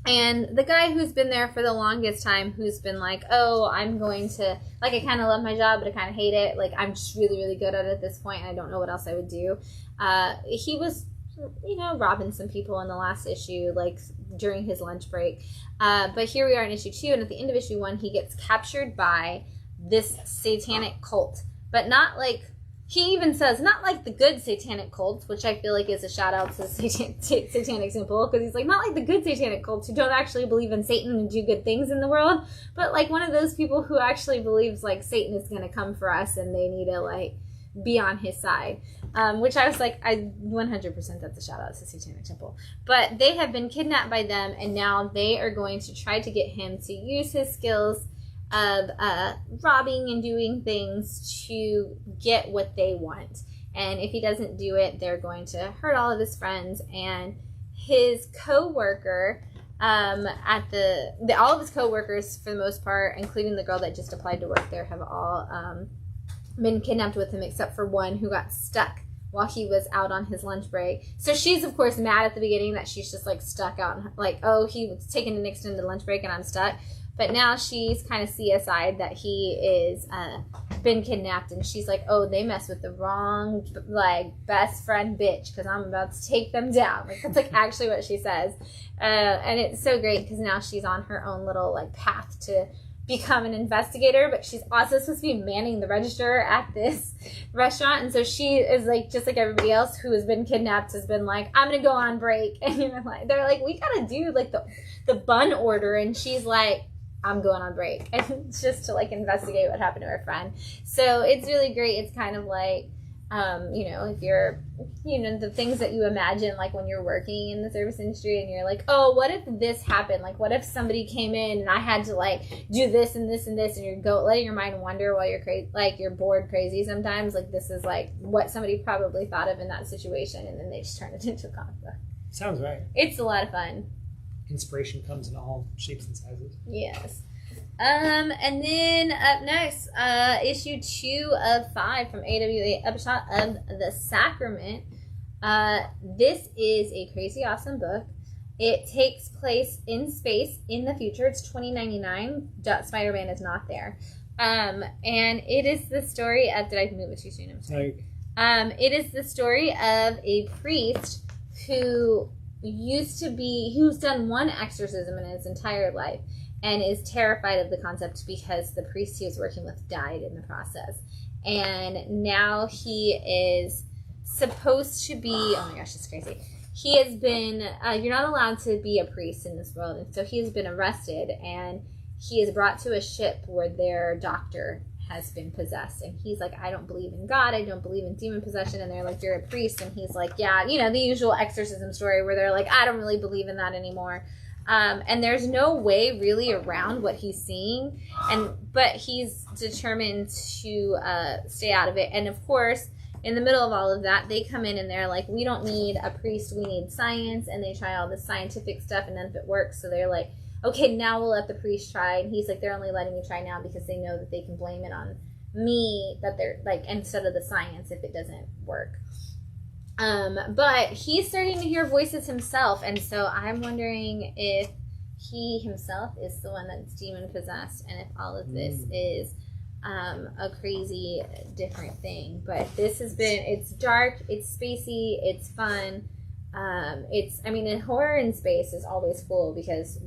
S1: And the guy who's been there for the longest time, who's been like, oh, I'm going to, like, I kind of love my job, but I kind of hate it. Like, I'm just really, really good at it at this point, and I don't know what else I would do. He was, robbing some people in the last issue, like, during his lunch break. But here we are in issue 2, and at the end of issue 1, he gets captured by this satanic cult. But not like... He even says, not like the good satanic cults, which I feel like is a shout out to satanic symbol, because he's like, not like the good satanic cults who don't actually believe in Satan and do good things in the world, but like one of those people who actually believes like Satan is going to come for us and they need to like be on his side. Which I was like, I 100% that's a shout out to Satanic Temple. But they have been kidnapped by them, and now they are going to try to get him to use his skills of robbing and doing things to get what they want. And if he doesn't do it, they're going to hurt all of his friends. And his co-worker all of his co-workers, for the most part, including the girl that just applied to work there, have all been kidnapped with him, except for one who got stuck while he was out on his lunch break. So she's, of course, mad at the beginning that she's just, like, stuck out. Like, oh, he was taking an extended lunch break and I'm stuck. But now she's kind of CSI'd that he is been kidnapped, and she's like, oh, they mess with the wrong, like, best friend bitch, because I'm about to take them down. Like, that's, like, actually what she says. And it's so great, because now she's on her own little, like, path to become an investigator, but she's also supposed to be manning the register at this restaurant, and so she is, like, just like everybody else who has been kidnapped has been like, I'm gonna go on break, and they're like, we gotta do, like, the bun order, and she's like, I'm going on break, and it's just to like investigate what happened to her friend. So it's really great. It's kind of like, if you're, the things that you imagine, like when you're working in the service industry and you're like, oh, what if this happened? Like, what if somebody came in and I had to like do this and this and this, and you're letting your mind wander while you're like you're bored crazy sometimes. Like, this is like what somebody probably thought of in that situation, and then they just turn it into a comic book.
S2: Sounds right.
S1: It's a lot of fun.
S2: Inspiration comes in all shapes and sizes.
S1: Yes. And then up next, issue 2 of 5 from AWA Upshot of the Sacrament. This is a crazy awesome book. It takes place in space in the future. It's 2099. Spider-Man is not there. And it is the story of... Did I move it too soon? I'm sorry. It is the story of a priest who's done one exorcism in his entire life and is terrified of the concept because the priest he was working with died in the process. And now he is supposed to be... Oh my gosh, it's crazy. He has been... you're not allowed to be a priest in this world. And so he has been arrested, and he is brought to a ship where their doctor has been possessed. And he's like, I don't believe in God. I don't believe in demon possession. And they're like, you're a priest. And he's like, yeah, the usual exorcism story where they're like, I don't really believe in that anymore. And there's no way really around what he's seeing. But he's determined to stay out of it. And of course, in the middle of all of that, they come in and they're like, we don't need a priest. We need science. And they try all this scientific stuff, and none of it works. So they're like, okay, now we'll let the priest try. And he's like, they're only letting me try now because they know that they can blame it on me, that they're like, instead of the science, if it doesn't work. But he's starting to hear voices himself, and so I'm wondering if he himself is the one that's demon possessed, and if all of this is a crazy different thing. But it's dark, it's spacey, it's fun. Horror in space is always cool because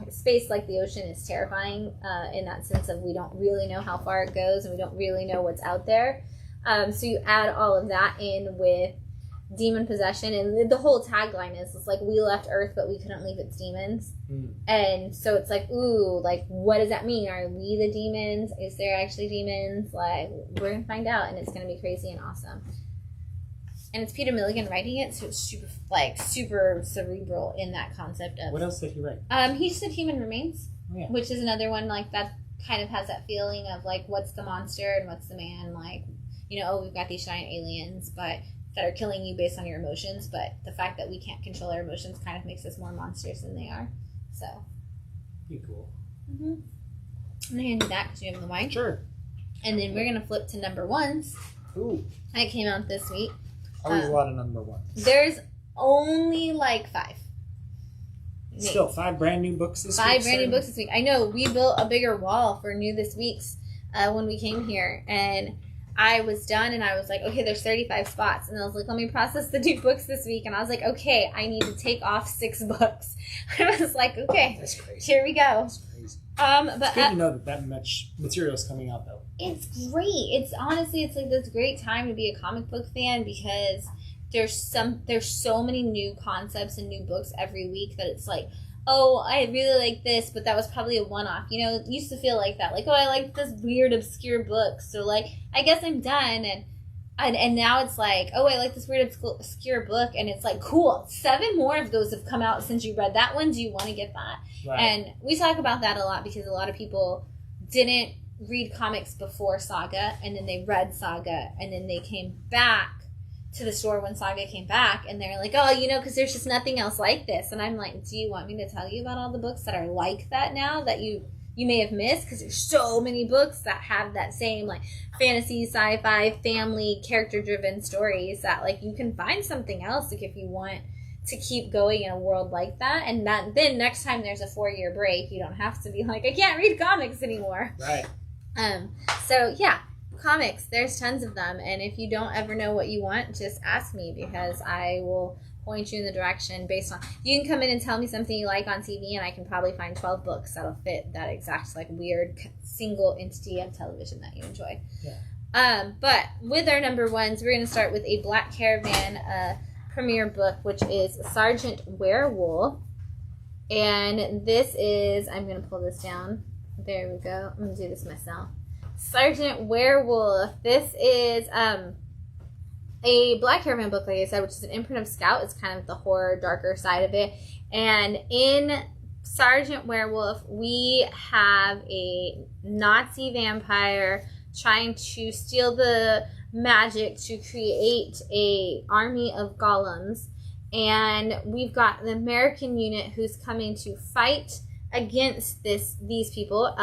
S1: space, like the ocean, is terrifying in that sense of we don't really know how far it goes and we don't really know what's out there. So you add all of that in with demon possession, and the whole tagline is, it's like, we left Earth but we couldn't leave its demons. And so it's like, ooh, like, what does that mean? Are we the demons? Is there actually demons? Like, we're gonna find out, and it's gonna be crazy and awesome. And it's Peter Milligan writing it, so it's super cerebral in that concept of...
S2: What else did he write?
S1: He just did Human Remains, which is another one like that kind of has that feeling of like, what's the monster and what's the man? Like, we've got these giant aliens, but that are killing you based on your emotions, but the fact that we can't control our emotions kind of makes us more monsters than they are. So
S2: Be cool.
S1: Mm-hmm. I'm going to hand you that because you have the mic.
S2: Sure.
S1: And then we're going to flip to number ones.
S2: Ooh.
S1: That came out this week.
S2: Always a lot of number ones.
S1: There's only like 5.
S2: Still, 5 brand new books this week.
S1: 5 brand new books this week. I know, we built a bigger wall for new this week's when we came here. And I was done and I was like, okay, there's 35 spots. And I was like, let me process the new books this week. And I was like, okay, I need to take off 6 books. I was like, okay,
S2: that's crazy.
S1: Here we go.
S2: That's crazy.
S1: But
S2: it's good to know that much material is coming out, though.
S1: It's great. It's honestly, it's like this great time to be a comic book fan because there's so many new concepts and new books every week that it's like, oh, I really like this, but that was probably a one-off. You know, it used to feel like that. Like, oh, I like this weird, obscure book. So, like, I guess I'm done. And now it's like, oh, I like this weird, obscure book. And it's like, cool. 7 more of those have come out since you read that one. Do you want to get that?
S2: Right.
S1: And we talk about that a lot because a lot of people didn't read comics before Saga. And then they read Saga. And then they came back to the store when Saga came back, and they're like, oh, you know, because there's just nothing else like this. And I'm like, do you want me to tell you about all the books that are like that now that you may have missed? Because there's so many books that have that same, like, fantasy, sci-fi, family, character-driven stories that, like, you can find something else, like, if you want to keep going in a world like that. And that, then next time there's a 4-year break, you don't have to be like, I can't read comics anymore.
S2: Right.
S1: So, yeah. Comics, there's tons of them, and if you don't ever know what you want, just ask me because I will point you in the direction based on, you can come in and tell me something you like on TV and I can probably find 12 books that'll fit that exact, like, weird single entity of television that you enjoy.
S2: Yeah.
S1: But with our number ones, we're going to start with a Black Caravan premiere book, which is Sergeant Werewolf, and this is, I'm going to pull this down, there we go, I'm going to do this myself. Sergeant Werewolf. This is a Black Caravan book, like I said, which is an imprint of Scout. It's kind of the horror, darker side of it. And in Sergeant Werewolf, we have a Nazi vampire trying to steal the magic to create a army of golems. And we've got the American unit who's coming to fight against these people.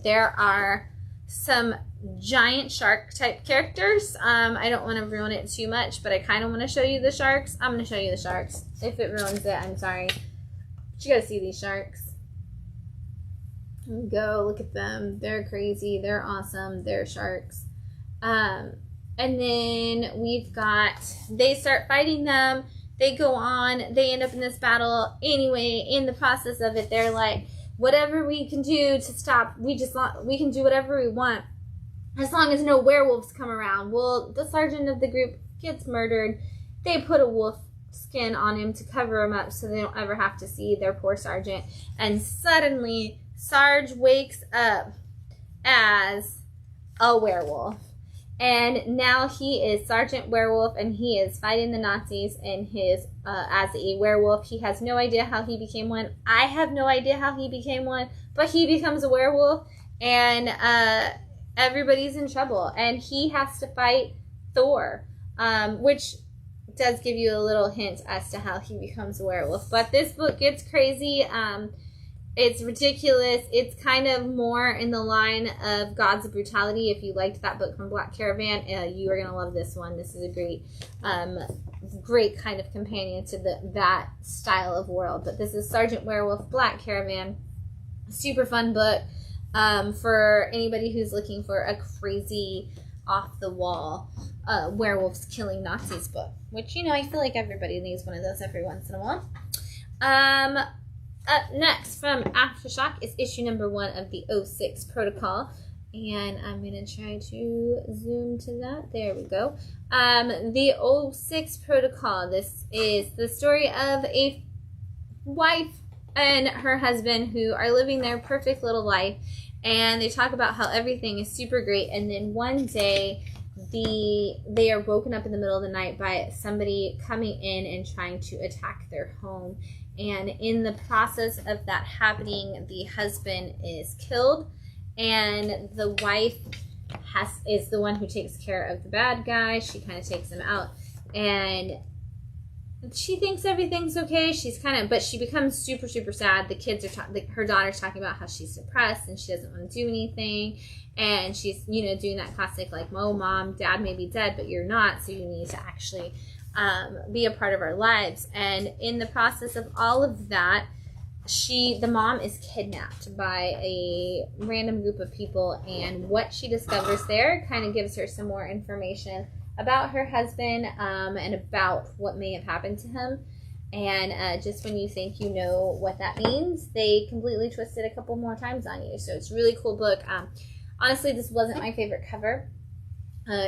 S1: There are some giant shark type characters. I don't want to ruin it too much, but I kind of want to show you the sharks. I'm going to show you the sharks. If it ruins it, I'm sorry. But you got to see these sharks. Here we go. Look at them. They're crazy. They're awesome. They're sharks. And then we've got, they start fighting them. They go on. They end up in this battle. Anyway, in the process of it, they're like, whatever we can do to stop, we can do whatever we want as long as no werewolves come around. Well, the sergeant of the group gets murdered. They put a wolf skin on him to cover him up so they don't ever have to see their poor sergeant. And suddenly, Sarge wakes up as a werewolf. And now he is Sergeant Werewolf, and he is fighting the Nazis in his as a werewolf. He has no idea how he became one. I have no idea how he became one, but he becomes a werewolf, and everybody's in trouble. And he has to fight Thor, which does give you a little hint as to how he becomes a werewolf. But this book gets crazy. It's ridiculous. It's kind of more in the line of Gods of Brutality. If you liked that book from Black Caravan, you are going to love this one. This is a great kind of companion to that style of world. But this is Sergeant Werewolf, Black Caravan. Super fun book for anybody who's looking for a crazy, off-the-wall werewolves killing Nazis book. Which, I feel like everybody needs one of those every once in a while. Up next from Aftershock is issue number 1 of the 06 Protocol. And I'm going to try to zoom to that. There we go. The 06 Protocol. This is the story of a wife and her husband who are living their perfect little life. And they talk about how everything is super great. And then one day, they are woken up in the middle of the night by somebody coming in and trying to attack their home. And in the process of that happening, the husband is killed, and the wife is the one who takes care of the bad guy. She kind of takes him out, and she thinks everything's okay. She's but she becomes super, super sad. The kids are, her daughter's talking about how she's depressed and she doesn't want to do anything. And she's, doing that classic, like, oh, mom, dad may be dead, but you're not, so you need to actually be a part of our lives. And in the process of all of that, the mom is kidnapped by a random group of people, and what she discovers there kind of gives her some more information about her husband and about what may have happened to him. And just when you think you know what that means, they completely twist it a couple more times on you. So it's a really cool book. Honestly, this wasn't my favorite cover.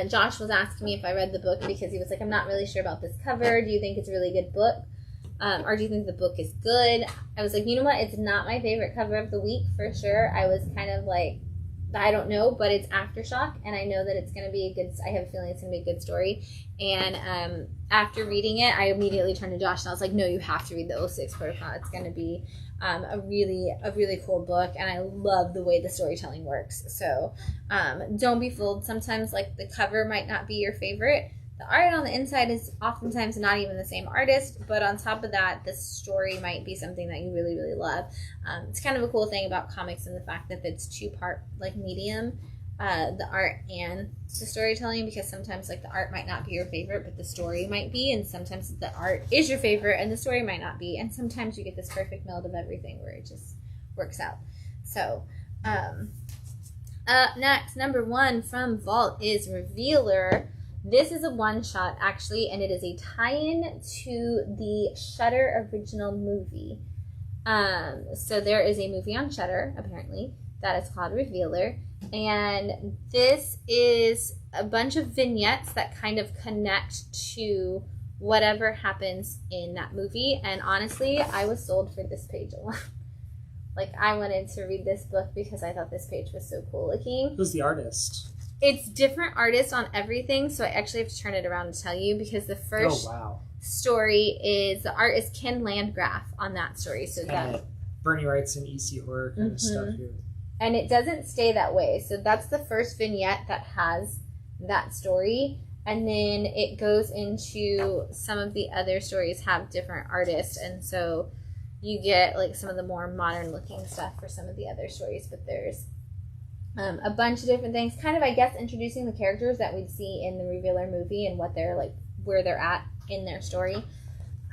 S1: Josh was asking me if I read the book because he was like, I'm not really sure about this cover. Do you think it's a really good book? Or do you think the book is good? I was like, you know what? It's not my favorite cover of the week for sure. I was kind of like, I don't know, but it's Aftershock, and I know that it's going to be I have a feeling it's going to be a good story. And after reading it, I immediately turned to Josh and I was like, no, you have to read the 06 Protocol. It's going to be a really cool book, and I love the way the storytelling works. So don't be fooled. Sometimes, like, the cover might not be your favorite. The art on the inside is oftentimes not even the same artist, but on top of that, the story might be something that you really, really love. It's kind of a cool thing about comics and the fact that it's two-part, like, medium, the art and the storytelling, because sometimes, like, the art might not be your favorite, but the story might be, and sometimes the art is your favorite and the story might not be, and sometimes you get this perfect meld of everything where it just works out. So, next, number 1 from Vault is Revealer. This is a one-shot, actually, and it is a tie-in to the Shudder original movie. So there is a movie on Shudder, apparently, that is called Revealer, and this is a bunch of vignettes that kind of connect to whatever happens in that movie, and honestly, I was sold for this page a lot. Like, I wanted to read this book because I thought this page was so cool looking.
S2: Who's the artist?
S1: It's different artists on everything, so I actually have to turn it around to tell you, because the first story is, the art is Ken Landgraf on that story. So that
S2: Bernie writes in EC horror kind of stuff here.
S1: And it doesn't stay that way. So that's the first vignette that has that story. And then it goes into some of the other stories have different artists. And so you get, like, some of the more modern looking stuff for some of the other stories. But there's a bunch of different things, kind of, I guess, introducing the characters that we'd see in the Revealer movie and what they're like, where they're at in their story.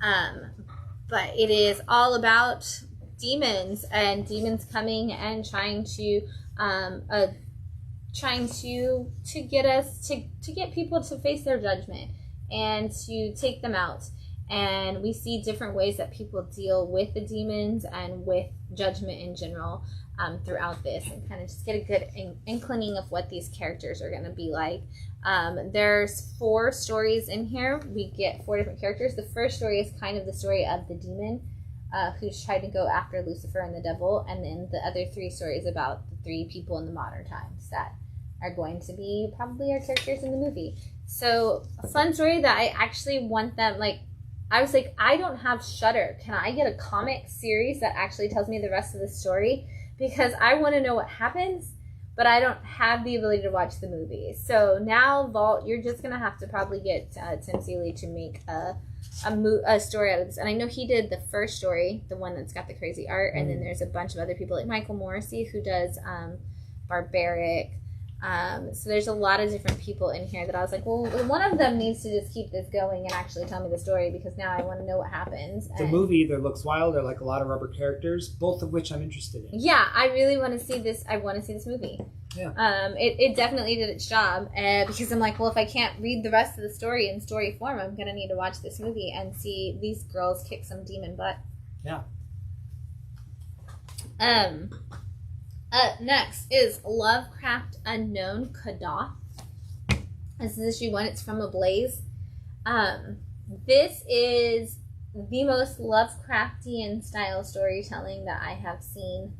S1: But it is all about demons and demons coming and trying to get people to face their judgment and to take them out. And we see different ways that people deal with the demons and with judgment in general throughout this, and kind of just get a good inkling of what these characters are going to be like. There's 4 stories in here. We get 4 different characters. The first story is kind of the story of the demon who's tried to go after Lucifer and the devil, and then the other 3 stories about the 3 people in the modern times that are going to be probably our characters in the movie. So a fun story that I actually want them, like, I was like, I don't have Shudder. Can I get a comic series that actually tells me the rest of the story? Because I want to know what happens, but I don't have the ability to watch the movie. So now, Vault, you're just going to have to probably get Tim Seeley to make a story out of this. And I know he did the first story, the one that's got the crazy art, and then there's a bunch of other people, like Michael Morrissey, who does Barbaric. So there's a lot of different people in here that I was like, well, one of them needs to just keep this going and actually tell me the story, because now I want to know what happens.
S2: The movie either looks wild or like a lot of rubber characters, both of which I'm interested in.
S1: Yeah, I really want to see this. I want to see this movie.
S2: Yeah.
S1: It definitely did its job, because I'm like, well, if I can't read the rest of the story in story form, I'm going to need to watch this movie and see these girls kick some demon butt.
S2: Yeah.
S1: Next is Lovecraft Unknown Kadath. This is issue 1. It's from Ablaze. This is the most Lovecraftian style storytelling that I have seen.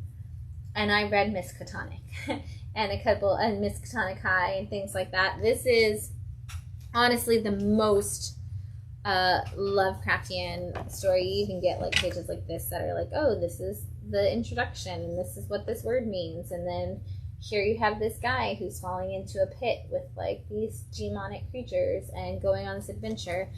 S1: And I read Miskatonic and Miskatonic High and things like that. This is honestly the most Lovecraftian story. You can get like pages like this that are like, oh, this is the introduction and this is what this word means, and then here you have this guy who's falling into a pit with like these demonic creatures and going on this adventure.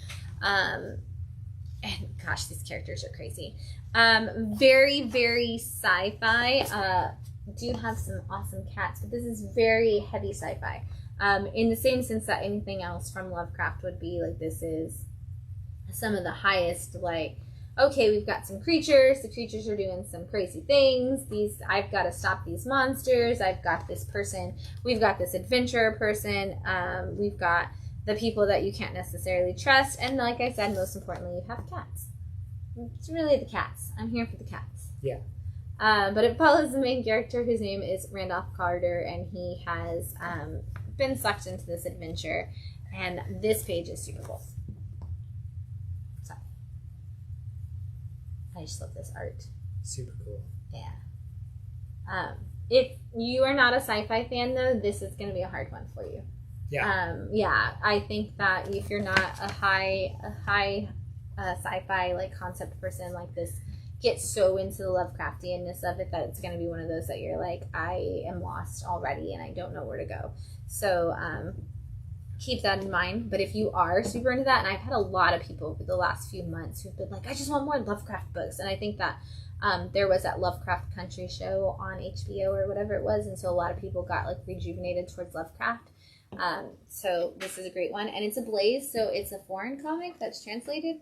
S1: And gosh, these characters are crazy. Very, very sci-fi. Do have some awesome cats, but this is very heavy sci-fi. In the same sense that anything else from Lovecraft would be, like, this is some of the highest, like, okay, we've got some creatures. The creatures are doing some crazy things. I've got to stop these monsters. I've got this person. We've got this adventurer person. We've got the people that you can't necessarily trust. And like I said, most importantly, you have cats. It's really the cats. I'm here for the cats.
S2: Yeah.
S1: But it follows the main character, whose name is Randolph Carter, and he has been sucked into this adventure. And this page is super cool. So, I just love this art.
S2: Super cool.
S1: Yeah. If you are not a sci-fi fan, though, this is going to be a hard one for you.
S2: Yeah.
S1: Yeah. I think that if you're not a high sci-fi like concept person, like this, get so into the Lovecraftianness of it that it's going to be one of those that you're like, I am lost already and I don't know where to go. So keep that in mind. But if you are super into that, and I've had a lot of people over the last few months who've been like, I just want more Lovecraft books. And I think that there was that Lovecraft Country show on HBO or whatever it was, and so a lot of people got like rejuvenated towards Lovecraft. So this is a great one, and it's Ablaze, so it's a foreign comic that's translated.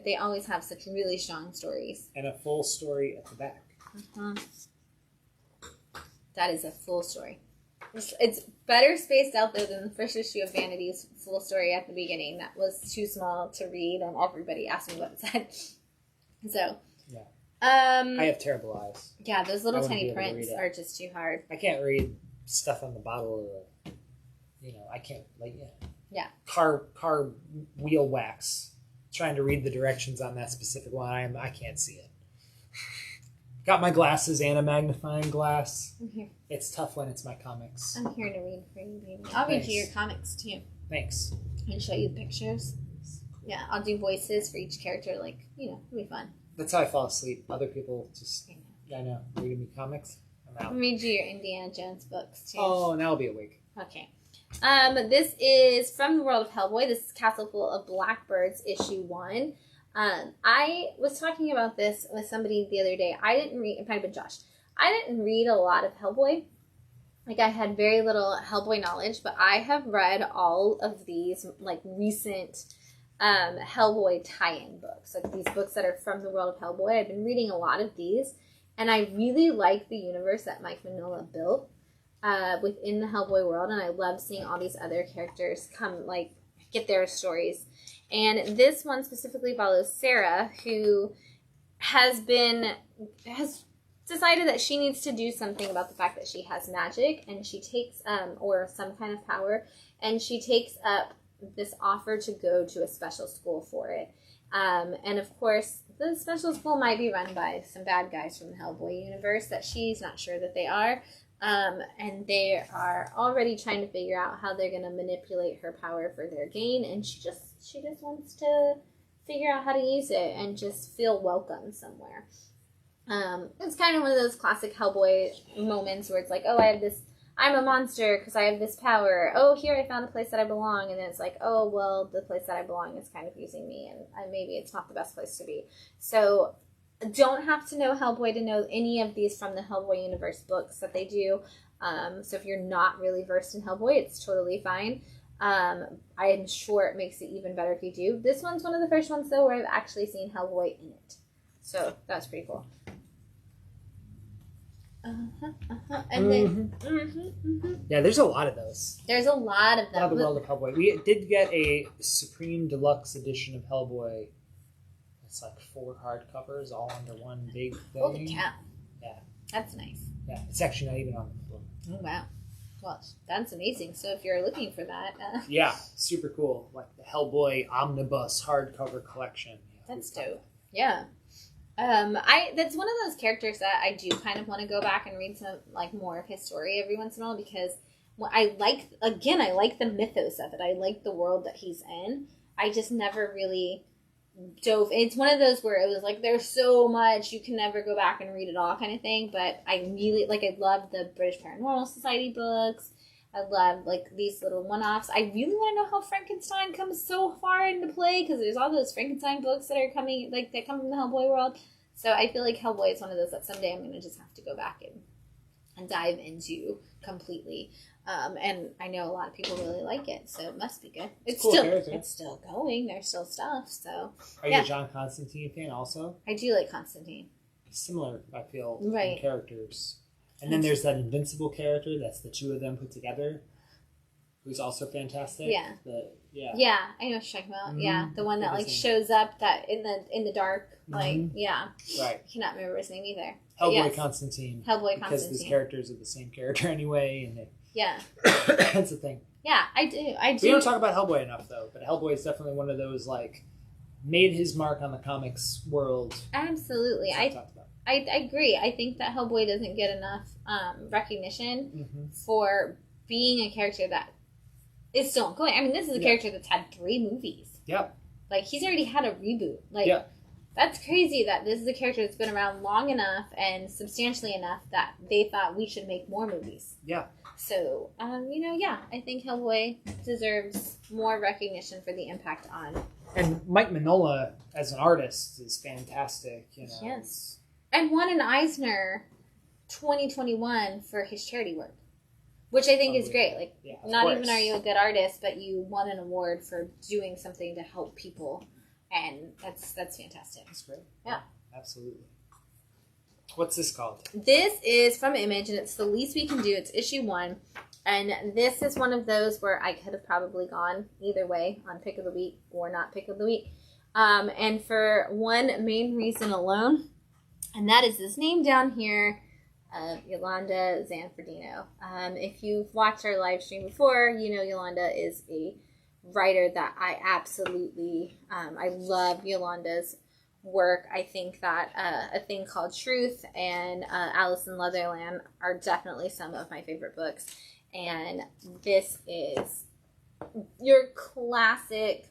S1: They always have such really strong stories.
S2: And a full story at the back.
S1: Uh-huh. That is a full story. It's better spaced out though than the first issue of Vanity's full story at the beginning. That was too small to read, and everybody asked me what it said. So,
S2: yeah. I have terrible eyes.
S1: Yeah, those little tiny prints are just too hard.
S2: I can't read stuff on the bottle, or I can't
S1: Yeah.
S2: Car wheel wax. Trying to read the directions on that specific one, I can't see it. Got my glasses and a magnifying glass.
S1: I'm here.
S2: It's tough when it's my comics.
S1: I'm here to read for you, baby. I'll read you your comics too.
S2: Thanks.
S1: And show you pictures. Yeah, I'll do voices for each character. Like, it'll be fun.
S2: That's how I fall asleep. Other people just, I know, reading me comics. I'm out.
S1: I'll read you your Indiana Jones books too.
S2: Oh, now I'll be awake.
S1: Okay. This is from the world of Hellboy. This is Castle Full of Blackbirds, issue 1. I was talking about this with somebody the other day. It might have been Josh. I didn't read a lot of Hellboy. Like, I had very little Hellboy knowledge, but I have read all of these, like, recent Hellboy tie-in books. Like, these books that are from the world of Hellboy. I've been reading a lot of these, and I really like the universe that Mike Mignola built within the Hellboy world, and I love seeing all these other characters come, like, get their stories. And this one specifically follows Sarah, who has decided that she needs to do something about the fact that she has magic, and she takes, or some kind of power, and she takes up this offer to go to a special school for it. And of course, the special school might be run by some bad guys from the Hellboy universe that she's not sure that they are. And they are already trying to figure out how they're going to manipulate her power for their gain, and she just wants to figure out how to use it and just feel welcome somewhere. It's kind of one of those classic Hellboy moments where it's like, oh, I'm a monster because I have this power. Oh, here I found a place that I belong. And then it's like, oh, well, the place that I belong is kind of using me, and maybe it's not the best place to be. So don't have to know Hellboy to know any of these from the Hellboy universe books that they do. So if you're not really versed in Hellboy, it's totally fine. I am sure it makes it even better if you do. This one's one of the first ones, though, where I've actually seen Hellboy in it. So that's pretty cool. And then,
S2: Yeah, there's a lot of those.
S1: There's a lot of them.
S2: A lot of the world of Hellboy. We did get a Supreme Deluxe edition of Hellboy. It's like 4 hardcovers all under one big thing.
S1: Holy cow.
S2: Yeah.
S1: That's nice.
S2: Yeah, it's actually not even on the floor.
S1: Oh, wow. Well, that's amazing. So if you're looking for that...
S2: Yeah, super cool. Like the Hellboy Omnibus hardcover collection. Yeah,
S1: that's dope. Yeah. That's one of those characters that I do kind of want to go back and read some, like, more of his story every once in a while, because I like the mythos of it. I like the world that he's in. I just never really dove. It's one of those where it was like, there's so much, you can never go back and read it all kind of thing, but I really, I love the British Paranormal Society books. I love, like, these little one-offs. I really want to know how Frankenstein comes so far into play, because there's all those Frankenstein books that are coming, like, that come from the Hellboy world. So I feel like Hellboy is one of those that someday I'm going to just have to go back and dive into completely. And I know a lot of people really like it, so it must be good. It's
S2: cool
S1: still
S2: character.
S1: It's still going. There's still stuff. So
S2: Are you a John Constantine fan also?
S1: I do like Constantine.
S2: Similar, I feel,
S1: Right.
S2: in characters. And then there's that Invincible character. That's the two of them put together, who's also fantastic.
S1: Yeah. Yeah, I know what you're talking about.
S2: Mm-hmm.
S1: Yeah, the one that like shows up that in the dark. Like,
S2: Mm-hmm.
S1: yeah.
S2: Right.
S1: I cannot remember his name either.
S2: Hellboy
S1: Yes.
S2: Constantine.
S1: Hellboy
S2: because
S1: Constantine.
S2: these characters are the same character anyway, and
S1: Yeah.
S2: that's the thing.
S1: Yeah, I do.
S2: We don't talk about Hellboy enough, though. But Hellboy is definitely one of those, like, made his mark on the comics world.
S1: Absolutely. I agree. I think that Hellboy doesn't get enough recognition for being a character that is still ongoing. I mean, this is a character that's had 3 movies.
S2: Yep.
S1: Like, he's already had a reboot. Like, that's crazy that this is a character that's been around long enough and substantially enough that they thought we should make more movies.
S2: Yeah.
S1: So, I think Hellboy deserves more recognition for the impact on.
S2: And Mike Mignola, as an artist, is fantastic. You know.
S1: Yes. And won an Eisner 2021 for his charity work, which I think is great. Like, not even are you a good artist, but you won an award for doing something to help people, and that's fantastic.
S2: That's great.
S1: Yeah.
S2: Absolutely. What's this called?
S1: This is from Image, and it's The Least We Can Do. It's issue 1, and this is one of those where I could have probably gone either way on Pick of the Week or not Pick of the Week, and for one main reason alone. And that is this name down here of Yolanda Zanfordino. If you've watched our live stream before, you know Yolanda is a writer that I absolutely, I love Yolanda's work. I think that A Thing Called Truth and Alice in Leatherland are definitely some of my favorite books. And this is your classic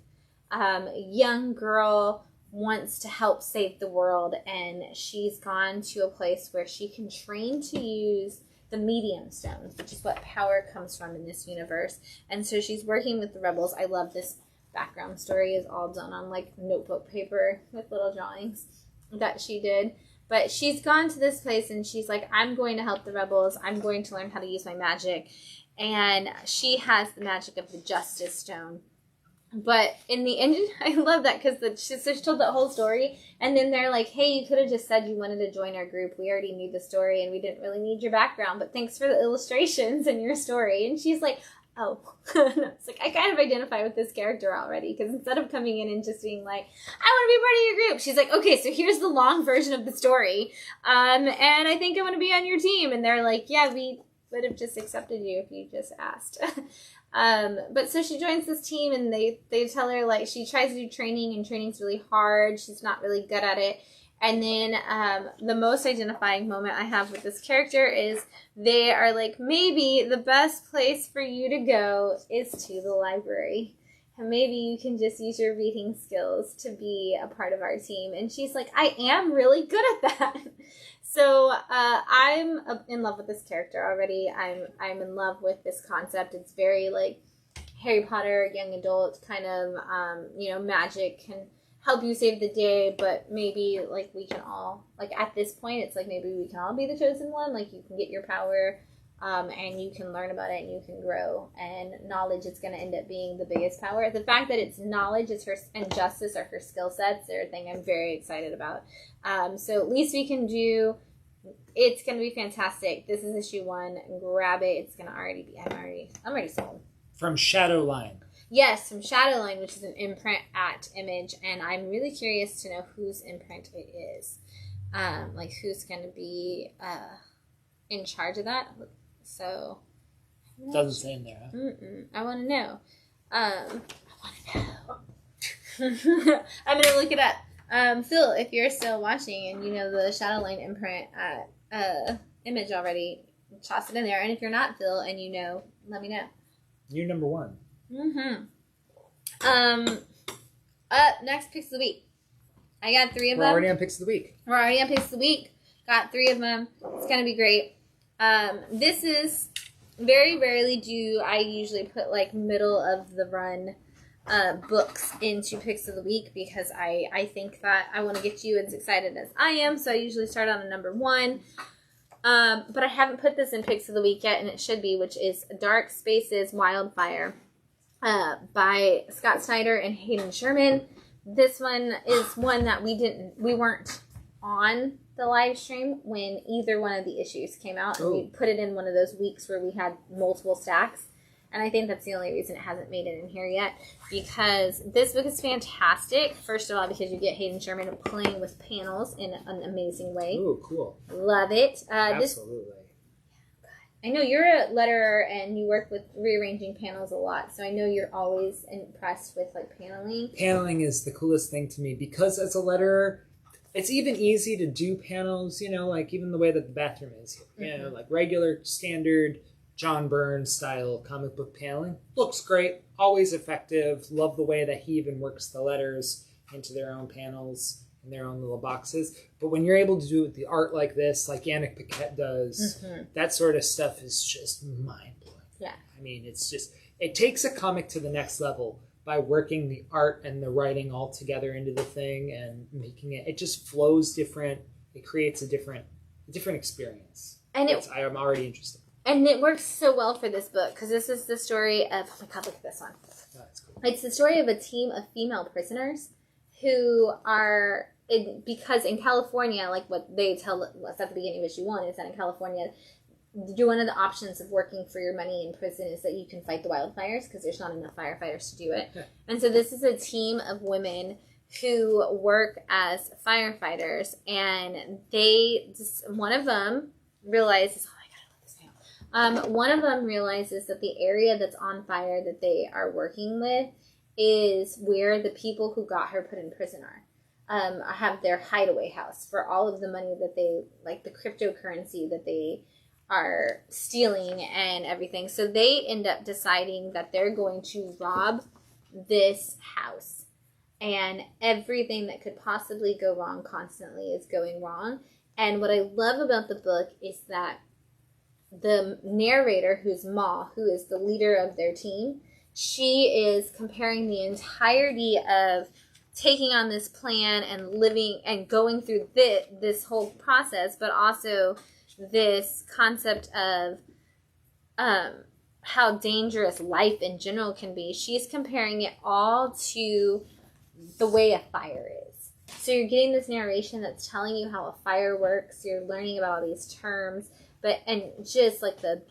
S1: young girl wants to help save the world, and she's gone to a place where she can train to use the medium stones, which is what power comes from in this universe. And so she's working with the rebels. I love this background story. Is all done on like notebook paper with little drawings that she did. But she's gone to this place and she's like, I'm going to help the rebels. I'm going to learn how to use my magic. And she has the magic of the Justice Stone. But in the end, I love that because she told that whole story, and then they're like, hey, you could have just said you wanted to join our group. We already knew the story, and we didn't really need your background, but thanks for the illustrations and your story. And she's like, oh. It's like, I kind of identify with this character already, because instead of coming in and just being like, I want to be part of your group, she's like, okay, so here's the long version of the story, and I think I want to be on your team. And they're like, yeah, we would have just accepted you if you just asked. But so she joins this team, and they tell her, like, she tries to do training, and training's really hard. She's not really good at it. And then the most identifying moment I have with this character is they are like, maybe the best place for you to go is to the library. And maybe you can just use your reading skills to be a part of our team. And she's like, I am really good at that. So I'm in love with this character already. I'm in love with this concept. It's very like Harry Potter, young adult kind of, magic can help you save the day, but maybe like we can all, like at this point, it's like maybe we can all be the chosen one. Like you can get your power and you can learn about it and you can grow. And knowledge is going to end up being the biggest power. The fact that it's knowledge is her and justice are her skill sets are a thing I'm very excited about. So at least we can do. It's going to be fantastic. This is issue 1. Grab it. It's going to already be. I'm already sold.
S2: From Shadowline.
S1: Yes, from Shadowline, which is an imprint at Image, and I'm really curious to know whose imprint it is. Like who's going to be in charge of that. So
S2: doesn't say in there. Huh?
S1: I want to know. I'm going to look it up. Phil, if you're still watching and you know the Shadowline imprint at Image already, toss it in there. And if you're not Phil and you know, let me know.
S2: You're number 1.
S1: Next picks of the week. I got 3 of
S2: We're
S1: them.
S2: already on picks of the week.
S1: We're already on picks of the week. Got 3 of them. It's gonna be great. This is Very rarely do I usually put like middle of the run books into picks of the week because I think that I want to get you as excited as I am. So I usually start on a number 1. But I haven't put this in picks of the week yet, and it should be, which is Dark Spaces Wildfire by Scott Snyder and Hayden Sherman. This one is one that we weren't on the live stream when either one of the issues came out, and we put it in one of those weeks where we had multiple stacks. And I think that's the only reason it hasn't made it in here yet, because this book is fantastic. First of all, because you get Hayden Sherman playing with panels in an amazing way.
S2: Ooh, cool.
S1: Love it.
S2: Absolutely.
S1: I know you're a letterer and you work with rearranging panels a lot, so I know you're always impressed with like paneling.
S2: Paneling is the coolest thing to me because as a letterer, it's even easy to do panels, you know, like even the way that the bathroom is here. You know, like regular, standard John Byrne style comic book paneling. Looks great, always effective. Love the way that he even works the letters into their own panels in their own little boxes. But when you're able to do it with the art like this, like Yannick Paquette does, that sort of stuff is just mind-blowing.
S1: Yeah.
S2: I mean, it's just, it takes a comic to the next level by working the art and the writing all together into the thing and making it just flows different. It creates a different experience. And I'm already interested.
S1: And it works so well for this book because this is the story of, oh my God, look at this one.
S2: Oh, that's cool.
S1: It's the story of a team of female prisoners who are, because in California, like what they tell us at the beginning of issue 1 is that in California, one of the options of working for your money in prison is that you can fight the wildfires because there's not enough firefighters to do it. Yeah. And so this is a team of women who work as firefighters, and one of them realizes, one of them realizes that the area that's on fire that they are working with is where the people who got her put in prison are. Have their hideaway house for all of the money that they, like the cryptocurrency that they are stealing and everything. So they end up deciding that they're going to rob this house. And everything that could possibly go wrong constantly is going wrong. And what I love about the book is that the narrator, who's Ma, who is the leader of their team, she is comparing the entirety of taking on this plan and living and going through this whole process, but also this concept of how dangerous life in general can be. She's comparing it all to the way a fire is. So you're getting this narration that's telling you how a fire works. You're learning about all these terms. And just like the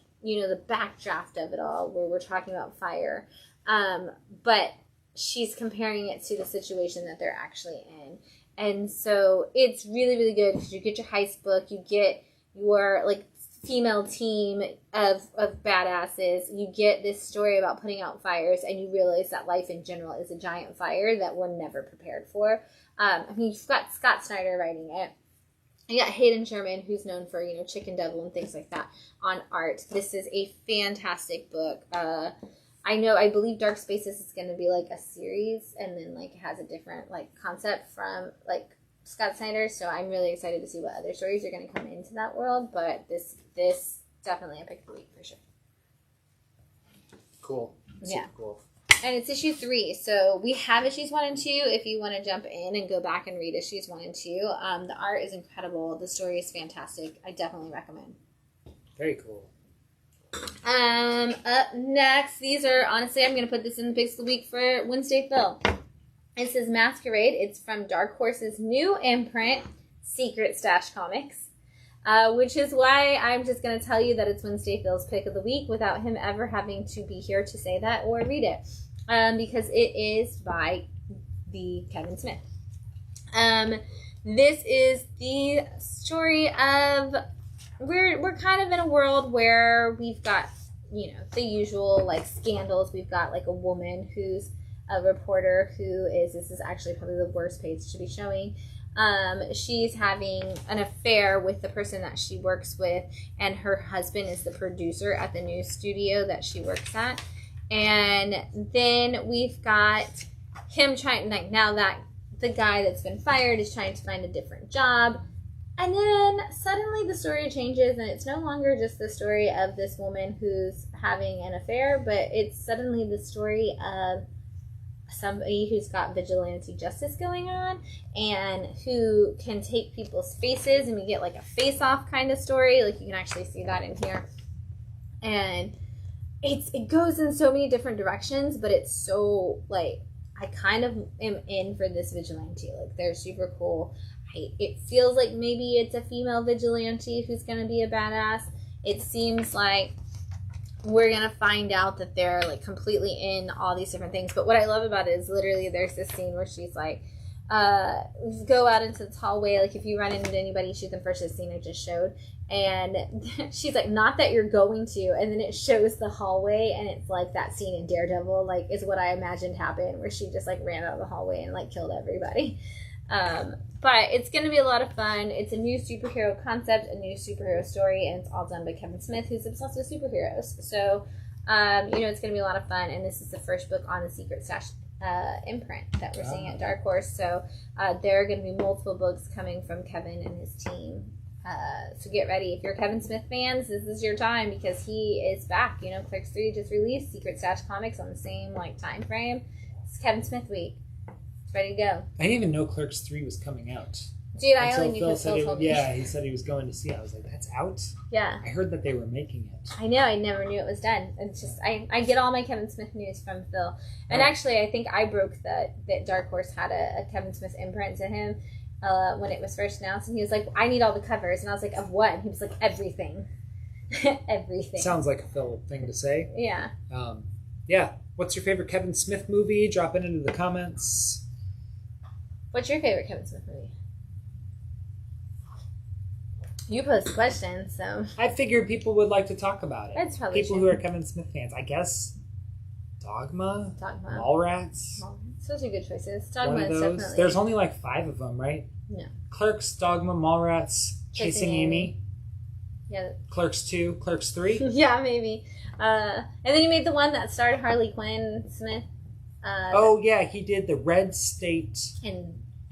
S1: backdraft of it all, where we're talking about fire. But she's comparing it to the situation that they're actually in. And so it's really, really good because you get your heist book, you get your like female team of badasses, you get this story about putting out fires, and you realize that life in general is a giant fire that we're never prepared for. You've got Scott Snyder writing it. You got Hayden Sherman, who's known for, Chicken Devil and things like that, on art. This is a fantastic book. I believe Dark Spaces is going to be like a series, and then like it has a different like concept from like Scott Snyder. So I'm really excited to see what other stories are going to come into that world. But this definitely a pick of the week for sure.
S2: Cool.
S1: Yeah.
S2: Super cool.
S1: And it's issue 3, so we have issues 1 and 2 if you want to jump in and go back and read issues 1 and 2. The art is incredible. The story is fantastic. I definitely recommend.
S2: Very cool.
S1: Up next, these are, honestly, I'm going to put this in the picks of the week for Wednesday Phil. This is Masquerade. It's from Dark Horse's new imprint, Secret Stash Comics. Which is why I'm just going to tell you that it's Wednesday Phil's pick of the week without him ever having to be here to say that or read it. Because it is by the Kevin Smith. This is the story of, we're kind of in a world where we've got, the usual like scandals. We've got like a woman who's a reporter this is actually probably the worst page to be showing. She's having an affair with the person that she works with, and her husband is the producer at the news studio that she works at. And then we've got him trying, like, now that the guy that's been fired is trying to find a different job. And then suddenly the story changes, and it's no longer just the story of this woman who's having an affair, but it's suddenly the story of somebody who's got vigilante justice going on and who can take people's faces, and we get like a face-off kind of story. Like, you can actually see that in here. And it goes in so many different directions, but it's so, like, I kind of am in for this vigilante. Like, they're super cool. It feels like maybe it's a female vigilante who's going to be a badass. It seems like we're going to find out that they're, like, completely in all these different things. But what I love about it is literally there's this scene where she's like, go out into this hallway. Like, if you run into anybody, shoot them first. This scene I just showed. And she's like, not that you're going to. And then it shows the hallway, and it's like that scene in Daredevil, like, is what I imagined happened, where she just, like, ran out of the hallway and, like, killed everybody. But it's going to be a lot of fun. It's a new superhero concept, a new superhero story, and it's all done by Kevin Smith, who's obsessed with superheroes. So, it's going to be a lot of fun, and this is the first book on the Secret Stash imprint that we're seeing at Dark Horse. So there are going to be multiple books coming from Kevin and his team. So get ready. If you're Kevin Smith fans, this is your time, because he is back. Clerks 3 just released, Secret Stash Comics on the same, like, time frame. It's Kevin Smith week. Ready to go.
S2: I didn't even know Clerks 3 was coming out.
S1: Dude, I only knew because Phil told me.
S2: Yeah, he said he was going to see it. I was like, that's out?
S1: Yeah.
S2: I heard that they were making it.
S1: I know. I never knew it was done. It's just, I get all my Kevin Smith news from Phil. And actually, I think I broke that Dark Horse had a Kevin Smith imprint to him when it was first announced. And he was like, I need all the covers. And I was like, of what? And he was like, everything. Everything.
S2: Sounds like a Phil thing to say.
S1: Yeah.
S2: Yeah. What's your favorite Kevin Smith movie? Drop it into the comments.
S1: What's your favorite Kevin Smith movie? You posed the question, so...
S2: I figured people would like to talk about it.
S1: That's probably
S2: people who are Kevin Smith fans. I guess Dogma? Mallrats?
S1: Those are good choices. Dogma is definitely...
S2: There's only like 5 of them, right?
S1: No.
S2: Clerks, Dogma, Mallrats, Chasing Amy.
S1: Yeah.
S2: Clerks 2, Clerks 3.
S1: Yeah, maybe. And then you made the one that starred Harley Quinn Smith.
S2: Yeah, he did the Red State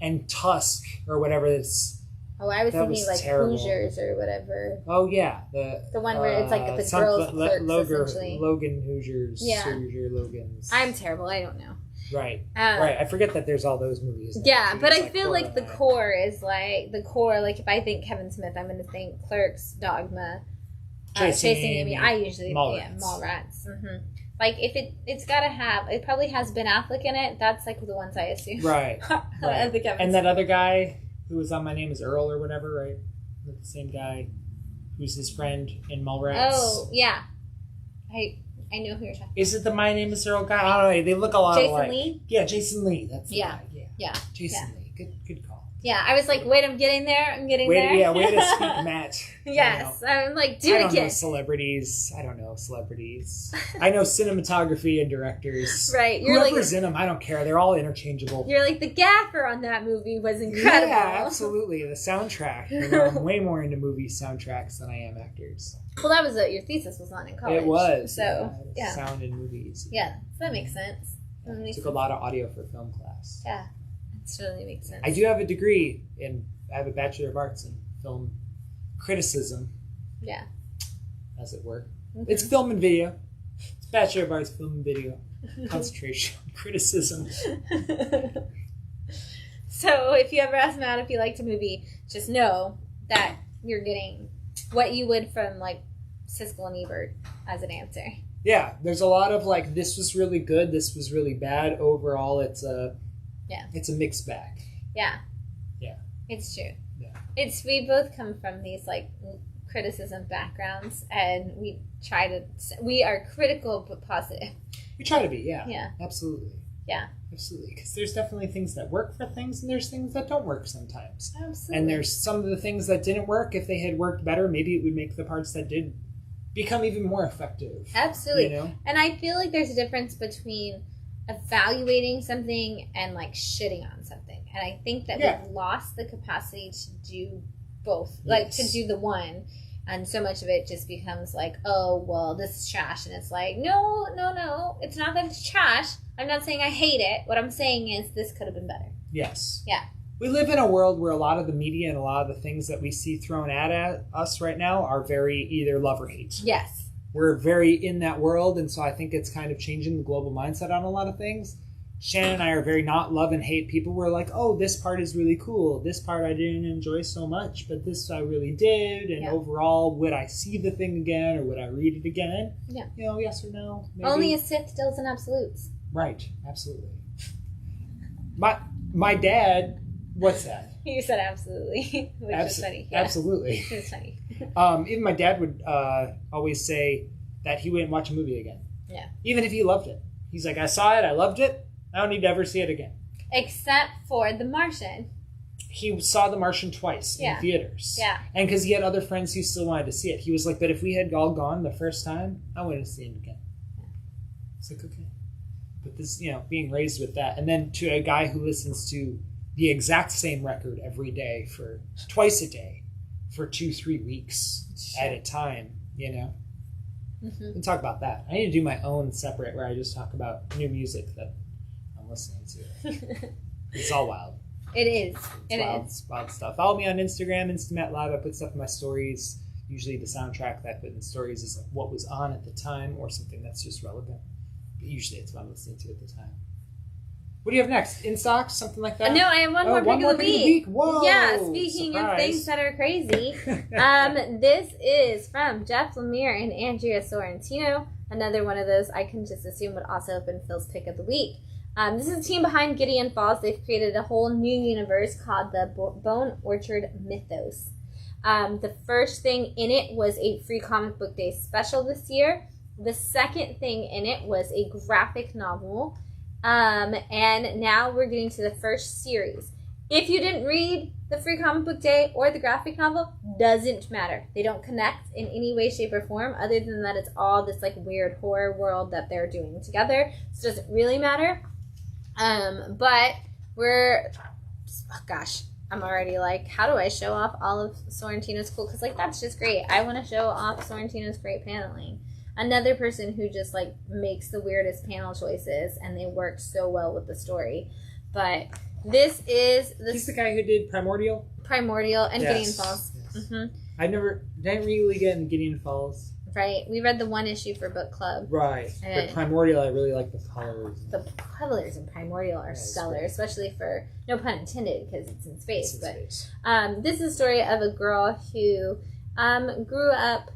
S2: and Tusk, or whatever it's...
S1: Oh, I was thinking like terrible. Hoosiers or whatever.
S2: Oh, yeah.
S1: The one where it's like the girls' clerks, essentially.
S2: Logan Hoosiers.
S1: Yeah.
S2: Hoosier Logans.
S1: I'm terrible. I don't know.
S2: Right. Right. I forget that there's all those movies.
S1: Yeah, but I feel like the core is like... if I think Kevin Smith, I'm going to think Clerks, Dogma, Chasing Amy. I usually... Mallrats. Yeah, Mallrats. Mm-hmm. Like, if it's got to have... It probably has Ben Affleck in it. That's like the ones I assume.
S2: Right.
S1: Right.
S2: And that other guy... who was on My Name is Earl or whatever, right? The same guy who's his friend in Mallrats.
S1: Oh, yeah. I know who you're talking about.
S2: Is it the My Name is Earl guy? I don't know. They look a lot alike.
S1: Jason Lee?
S2: Yeah, Jason Lee. That's the guy.
S1: Yeah.
S2: Jason Lee. Good call.
S1: Yeah, I was like, wait, I'm getting there. There.
S2: Yeah, way to speak, Matt.
S1: Yes. I'm like, do it again.
S2: I don't know celebrities. I know cinematography and directers.
S1: Right.
S2: Whoever's in them, I don't care. They're all interchangeable.
S1: You're like, the gaffer on that movie was incredible.
S2: Yeah, absolutely. The soundtrack. I'm way more into movie soundtracks than I am actors.
S1: Well, that was your thesis was on in college.
S2: It was.
S1: So,
S2: sound in movies.
S1: Yeah, so that makes sense.
S2: Took a lot of audio for film class.
S1: Yeah. Totally makes sense.
S2: I do have a degree I have a Bachelor of Arts in film criticism. Yeah. As it were. Mm-hmm. It's film and video. It's Bachelor of Arts, film and video. Concentration, criticism.
S1: So if you ever ask Matt if he liked a movie, just know that you're getting what you would from like Siskel and Ebert as an answer.
S2: Yeah, there's a lot of like, this was really good, this was really bad. Overall, it's a mixed bag.
S1: Yeah.
S2: Yeah.
S1: It's true.
S2: Yeah.
S1: We both come from these like criticism backgrounds, and we are critical but positive.
S2: We try to be, yeah.
S1: Yeah.
S2: Absolutely.
S1: Yeah.
S2: Absolutely. Because there's definitely things that work for things, and there's things that don't work sometimes.
S1: Absolutely.
S2: And there's some of the things that didn't work. If they had worked better, maybe it would make the parts that did become even more effective.
S1: Absolutely. And I feel like there's a difference between evaluating something and like shitting on something, and I think that we've lost the capacity to do both. Like to do the one, and so much of it just becomes like, oh well, this is trash, and it's like, no, it's not that it's trash. I'm not saying I hate it. What I'm saying is this could have been better.
S2: Yes.
S1: Yeah.
S2: we live in a world where a lot of the media and a lot of the things that we see thrown at us right now are very either love or hate.
S1: Yes.
S2: We're very in that world, and so I think it's kind of changing the global mindset on a lot of things. Shannon and I are very not love and hate people. We're like, oh, this part is really cool. This part I didn't enjoy so much, but this I really did. And overall, would I see the thing again or would I read it again?
S1: Yeah.
S2: You know, yes or no? Maybe.
S1: Only a Sith deals in absolutes.
S2: Right. Absolutely. My dad, what's that?
S1: You said absolutely, which was funny. Yeah.
S2: Absolutely.
S1: It was funny.
S2: Even my dad would always say that he wouldn't watch a movie again.
S1: Yeah.
S2: Even if he loved it. He's like, I saw it, I loved it, I don't need to ever see it again.
S1: Except for The Martian.
S2: He saw The Martian twice in theaters.
S1: Yeah.
S2: And because he had other friends who still wanted to see it. He was like, but if we had all gone the first time, I wouldn't see it again. Yeah. It's like, okay. But this, you know, being raised with that. And then to a guy who listens to the exact same record every day for twice a day for 2-3 weeks at a time, you know? Mm-hmm. We can talk about that. I need to do my own separate where I just talk about new music that I'm listening to. It's all wild.
S1: It is.
S2: It's wild stuff. Follow me on Instagram, Instamat Live. I put stuff in my stories. Usually the soundtrack that I put in stories is like what was on at the time or something that's just relevant. But usually it's what I'm listening to at the time. What do you have next? In stock? Something like that?
S1: No, I have one more pick of the week.
S2: Whoa!
S1: Yeah, speaking of things that are crazy, this is from Jeff Lemire and Andrea Sorrentino. Another one of those I can just assume would also have been Phil's pick of the week. This is the team behind Gideon Falls. They've created a whole new universe called the Bone Orchard Mythos. The first thing in it was a free comic book day special this year. The second thing in it was a graphic novel. And now we're getting to the first series. If you didn't read the free comic book day or the graphic novel, doesn't matter. They don't connect in any way, shape, or form other than that it's all this like weird horror world that they're doing together. So it doesn't really matter. But I'm already like, how do I show off all of Sorrentino's cool? Because like, that's just great. I want to show off Sorrentino's great paneling. Another person who just like makes the weirdest panel choices and they work so well with the story. But this is
S2: he's the guy who did Primordial
S1: and Gideon Falls.
S2: Yes. Mm-hmm. I didn't really get in Gideon Falls.
S1: Right. We read the one issue for book club.
S2: Right. But Primordial, I really like the colors.
S1: The colors in Primordial are stellar, great. Especially for, no pun intended, because it's in space. This is a story of a girl who grew up,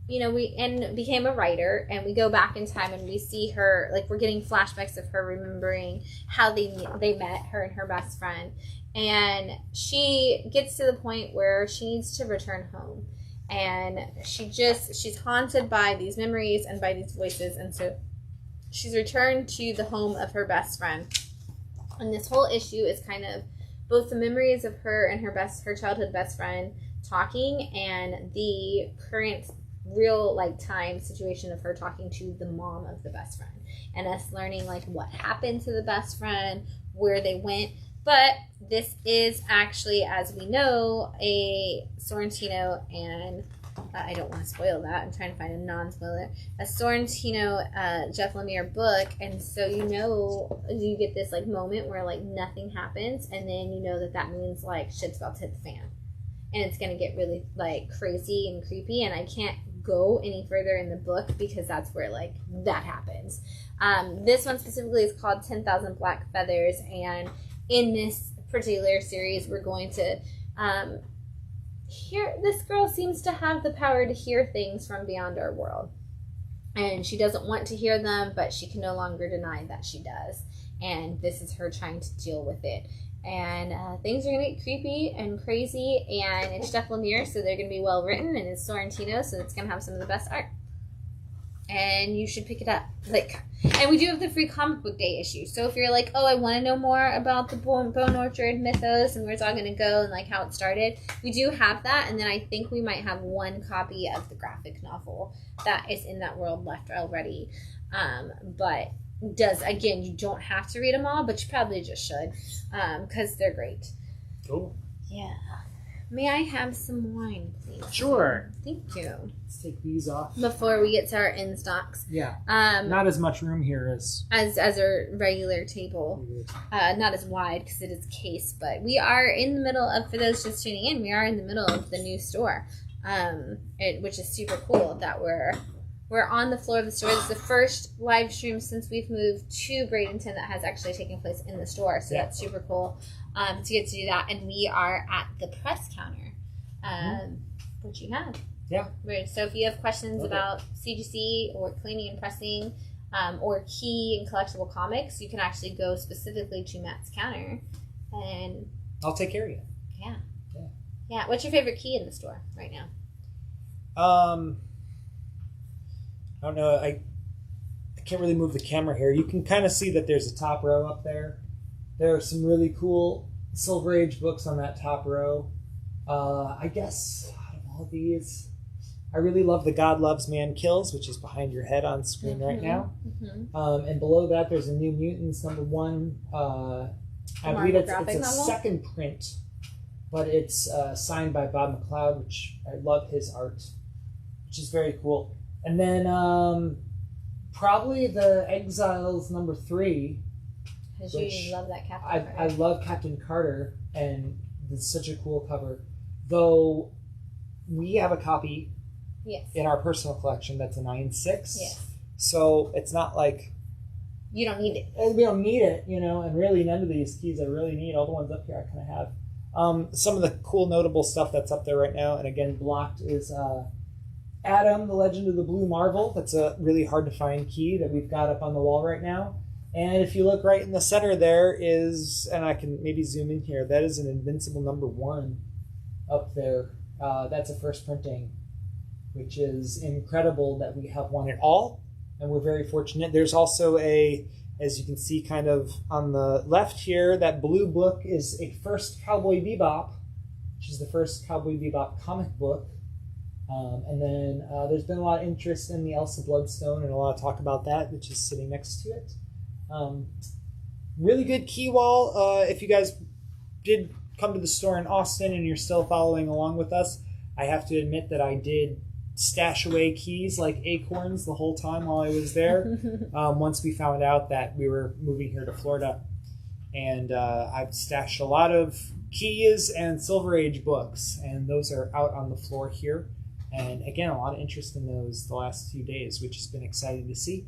S1: and became a writer, and we go back in time and we see her, like we're getting flashbacks of her remembering how they met, her and her best friend. And she gets to the point where she needs to return home. And she's haunted by these memories and by these voices. And so she's returned to the home of her best friend. And this whole issue is kind of both the memories of her and her childhood best friend talking, and the current real time situation of her talking to the mom of the best friend, and us learning what happened to the best friend, where they went. But this is actually, as we know, a Sorrentino and I don't want to spoil that. I'm trying to find a non-spoiler. A Sorrentino Jeff Lemire book, and so you get this moment where nothing happens, and then that means shit's about to hit the fan, and it's gonna get really crazy and creepy, and I can't go any further in the book because that's where that happens. This one specifically is called 10,000 Black Feathers, and in this particular series we're going to this girl seems to have the power to hear things from beyond our world, and she doesn't want to hear them, but she can no longer deny that she does, and this is her trying to deal with it. And things are going to get creepy and crazy, and it's Jeff Lemire, so they're going to be well written, and it's Sorrentino, so it's going to have some of the best art. And you should pick it up. And we do have the free comic book day issue, so if you're I want to know more about the Bone Orchard mythos and where it's all going to go and how it started, we do have that, and then I think we might have one copy of the graphic novel that is in that world left already. But you don't have to read them all, but you probably just should, because they're great.
S2: Cool.
S1: Yeah. May I have some wine, please?
S2: Sure.
S1: Thank you.
S2: Let's take these off.
S1: Before we get to our in stocks.
S2: Yeah. Not as much room here as
S1: our regular table. Not as wide because it is case, but we are in the middle of, for those just tuning in, we are in the middle of the new store, which is super cool that we're on the floor of the store. This is the first live stream since we've moved to Bradenton that has actually taken place in the store, so that's super cool to get to do that. And we are at the press counter, which you have.
S2: Yeah.
S1: So if you have questions about CGC or cleaning and pressing, or key and collectible comics, you can actually go specifically to Matt's counter, and
S2: I'll take care of you.
S1: Yeah. What's your favorite key in the store right now?
S2: I don't know. I can't really move the camera here. You can kind of see that there's a top row up there. There are some really cool Silver Age books on that top row. I guess out of all these, I really love The God Loves Man Kills, which is behind your head on screen right now. And below that, there's a New Mutants #1. I believe it's a second print, but it's signed by Bob McLeod, which I love his art, which is very cool. And then probably the Exiles #3.
S1: Because you love that Captain Carter.
S2: I love Captain Carter, and it's such a cool cover. Though we have a copy in our personal collection that's a 9.6.
S1: Yes.
S2: So it's not like...
S1: You don't need it.
S2: We don't need it, and really none of these keys I really need. All the ones up here I kind of have. Some of the cool notable stuff that's up there right now, and again, blocked, is... Adam, the Legend of the Blue Marvel. That's a really hard to find key that we've got up on the wall right now. And if you look right in the center there is, and I can maybe zoom in here, that is an Invincible #1 up there. That's a first printing, which is incredible that we have one at all. And we're very fortunate. There's also as you can see kind of on the left here, that blue book is a first Cowboy Bebop, which is the first Cowboy Bebop comic book. And then there's been a lot of interest in the Elsa Bloodstone and a lot of talk about that, which is sitting next to it. Really good key wall. If you guys did come to the store in Austin and you're still following along with us, I have to admit that I did stash away keys like acorns the whole time while I was there. Once we found out that we were moving here to Florida. And I've stashed a lot of keys and Silver Age books, and those are out on the floor here. And again, a lot of interest in those the last few days, which has been exciting to see,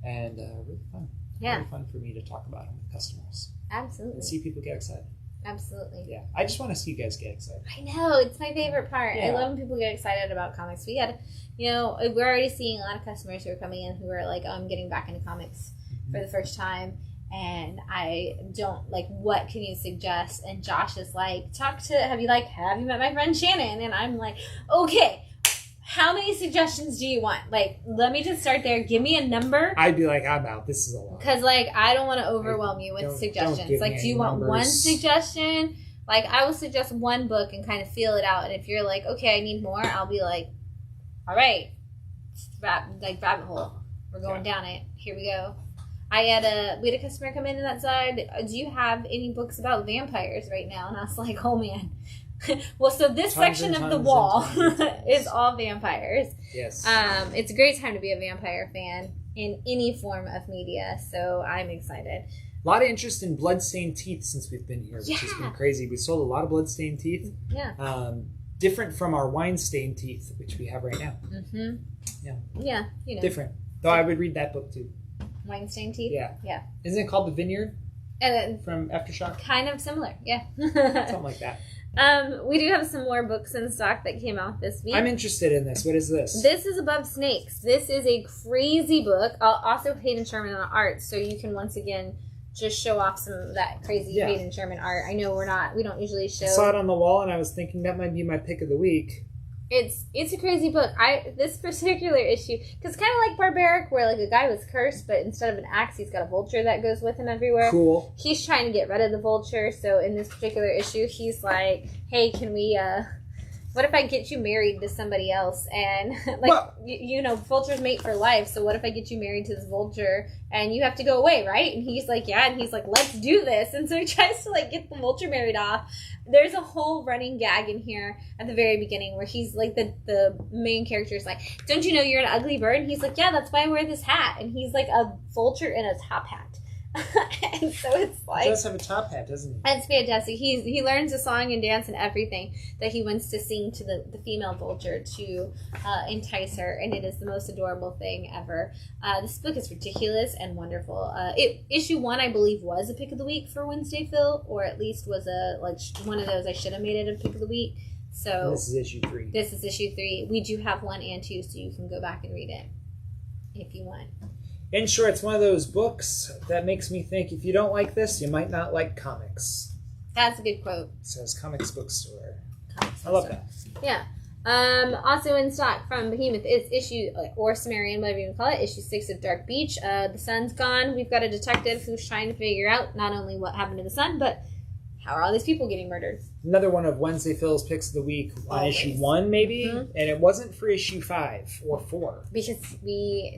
S2: and really fun.
S1: Yeah.
S2: Really fun for me to talk about them with customers.
S1: Absolutely.
S2: And see people get excited.
S1: Absolutely.
S2: Yeah. I just want to see you guys get excited.
S1: I know. It's my favorite part.
S2: Yeah.
S1: I love when people get excited about comics. We had, we're already seeing a lot of customers who are coming in who are like, oh, I'm getting back into comics for the first time. And I don't, what can you suggest? And Josh is like, have you met my friend Shannon? And I'm like, okay. How many suggestions do you want? Let me just start there. Give me a number.
S2: I'd be like, I'm out. This is a lot.
S1: Because, I don't want to overwhelm you with suggestions. Do you want one suggestion? I will suggest one book and kind of feel it out. And if you're like, okay, I need more, I'll be like, all right. Rabbit hole. We're going down it. Here we go. We had a customer come in on that side. Do you have any books about vampires right now? And I was like, oh, man. Well, so this section of the wall is all vampires.
S2: Yes.
S1: It's a great time to be a vampire fan in any form of media, so I'm excited.
S2: A lot of interest in bloodstained teeth since we've been here, which has been crazy. We sold a lot of bloodstained teeth.
S1: Yeah.
S2: Different from our wine-stained teeth, which we have right now.
S1: Mm-hmm.
S2: Yeah.
S1: Yeah,
S2: Different. Though I would read that book, too.
S1: Wine-stained teeth?
S2: Yeah.
S1: Yeah.
S2: Isn't it called The Vineyard?
S1: And then,
S2: from Aftershock?
S1: Kind of similar, yeah.
S2: Something like that.
S1: We do have some more books in stock that came out this week.
S2: I'm interested in this. What is this?
S1: This is Above Snakes. This is a crazy book. Also Hayden Sherman on art, so you can once again just show off some of that crazy Hayden Sherman art. I know we don't usually show.
S2: I saw it on the wall and I was thinking that might be my pick of the week.
S1: It's a crazy book. This particular issue, because kind of like Barbaric, where a guy was cursed, but instead of an axe, he's got a vulture that goes with him everywhere.
S2: Cool.
S1: He's trying to get rid of the vulture, so in this particular issue, he's like, "Hey, can we what if I get you married to somebody else and vultures mate for life, so what if I get you married to this vulture and you have to go away, right? And he's like, yeah, and he's like, let's do this. And so he tries to like get the vulture married off. There's a whole running gag in here at the very beginning where he's like, the main character is like, don't you know you're an ugly bird? And he's like, yeah, that's why I wear this hat. And he's like a vulture in a top hat. And so it's like,
S2: he does have a top hat, doesn't he?
S1: It's fantastic. He learns a song and dance and everything that he wants to sing to the female vulture to entice her, and it is the most adorable thing ever. This book is ridiculous and wonderful. Issue 1, I believe, was a pick of the week for Wednesday Phil, or at least was one of those I should have made it a pick of the week. So
S2: and this is issue 3.
S1: This is issue 3. We do have 1 and 2, so you can go back and read it if you want.
S2: In short, it's one of those books that makes me think, if you don't like this, you might not like comics.
S1: That's a good quote.
S2: It says Comics Bookstore.
S1: Comics
S2: I love
S1: Bookstore.
S2: that.
S1: Yeah. Also in stock from Behemoth is issue, or Sumerian, whatever you want to call it, issue 6 of Dark Beach. The sun's gone. We've got a detective who's trying to figure out not only what happened to the sun, but how are all these people getting murdered?
S2: Another one of Wednesday Phil's picks of the week on issue 1, maybe, and it wasn't for issue 5 or 4
S1: because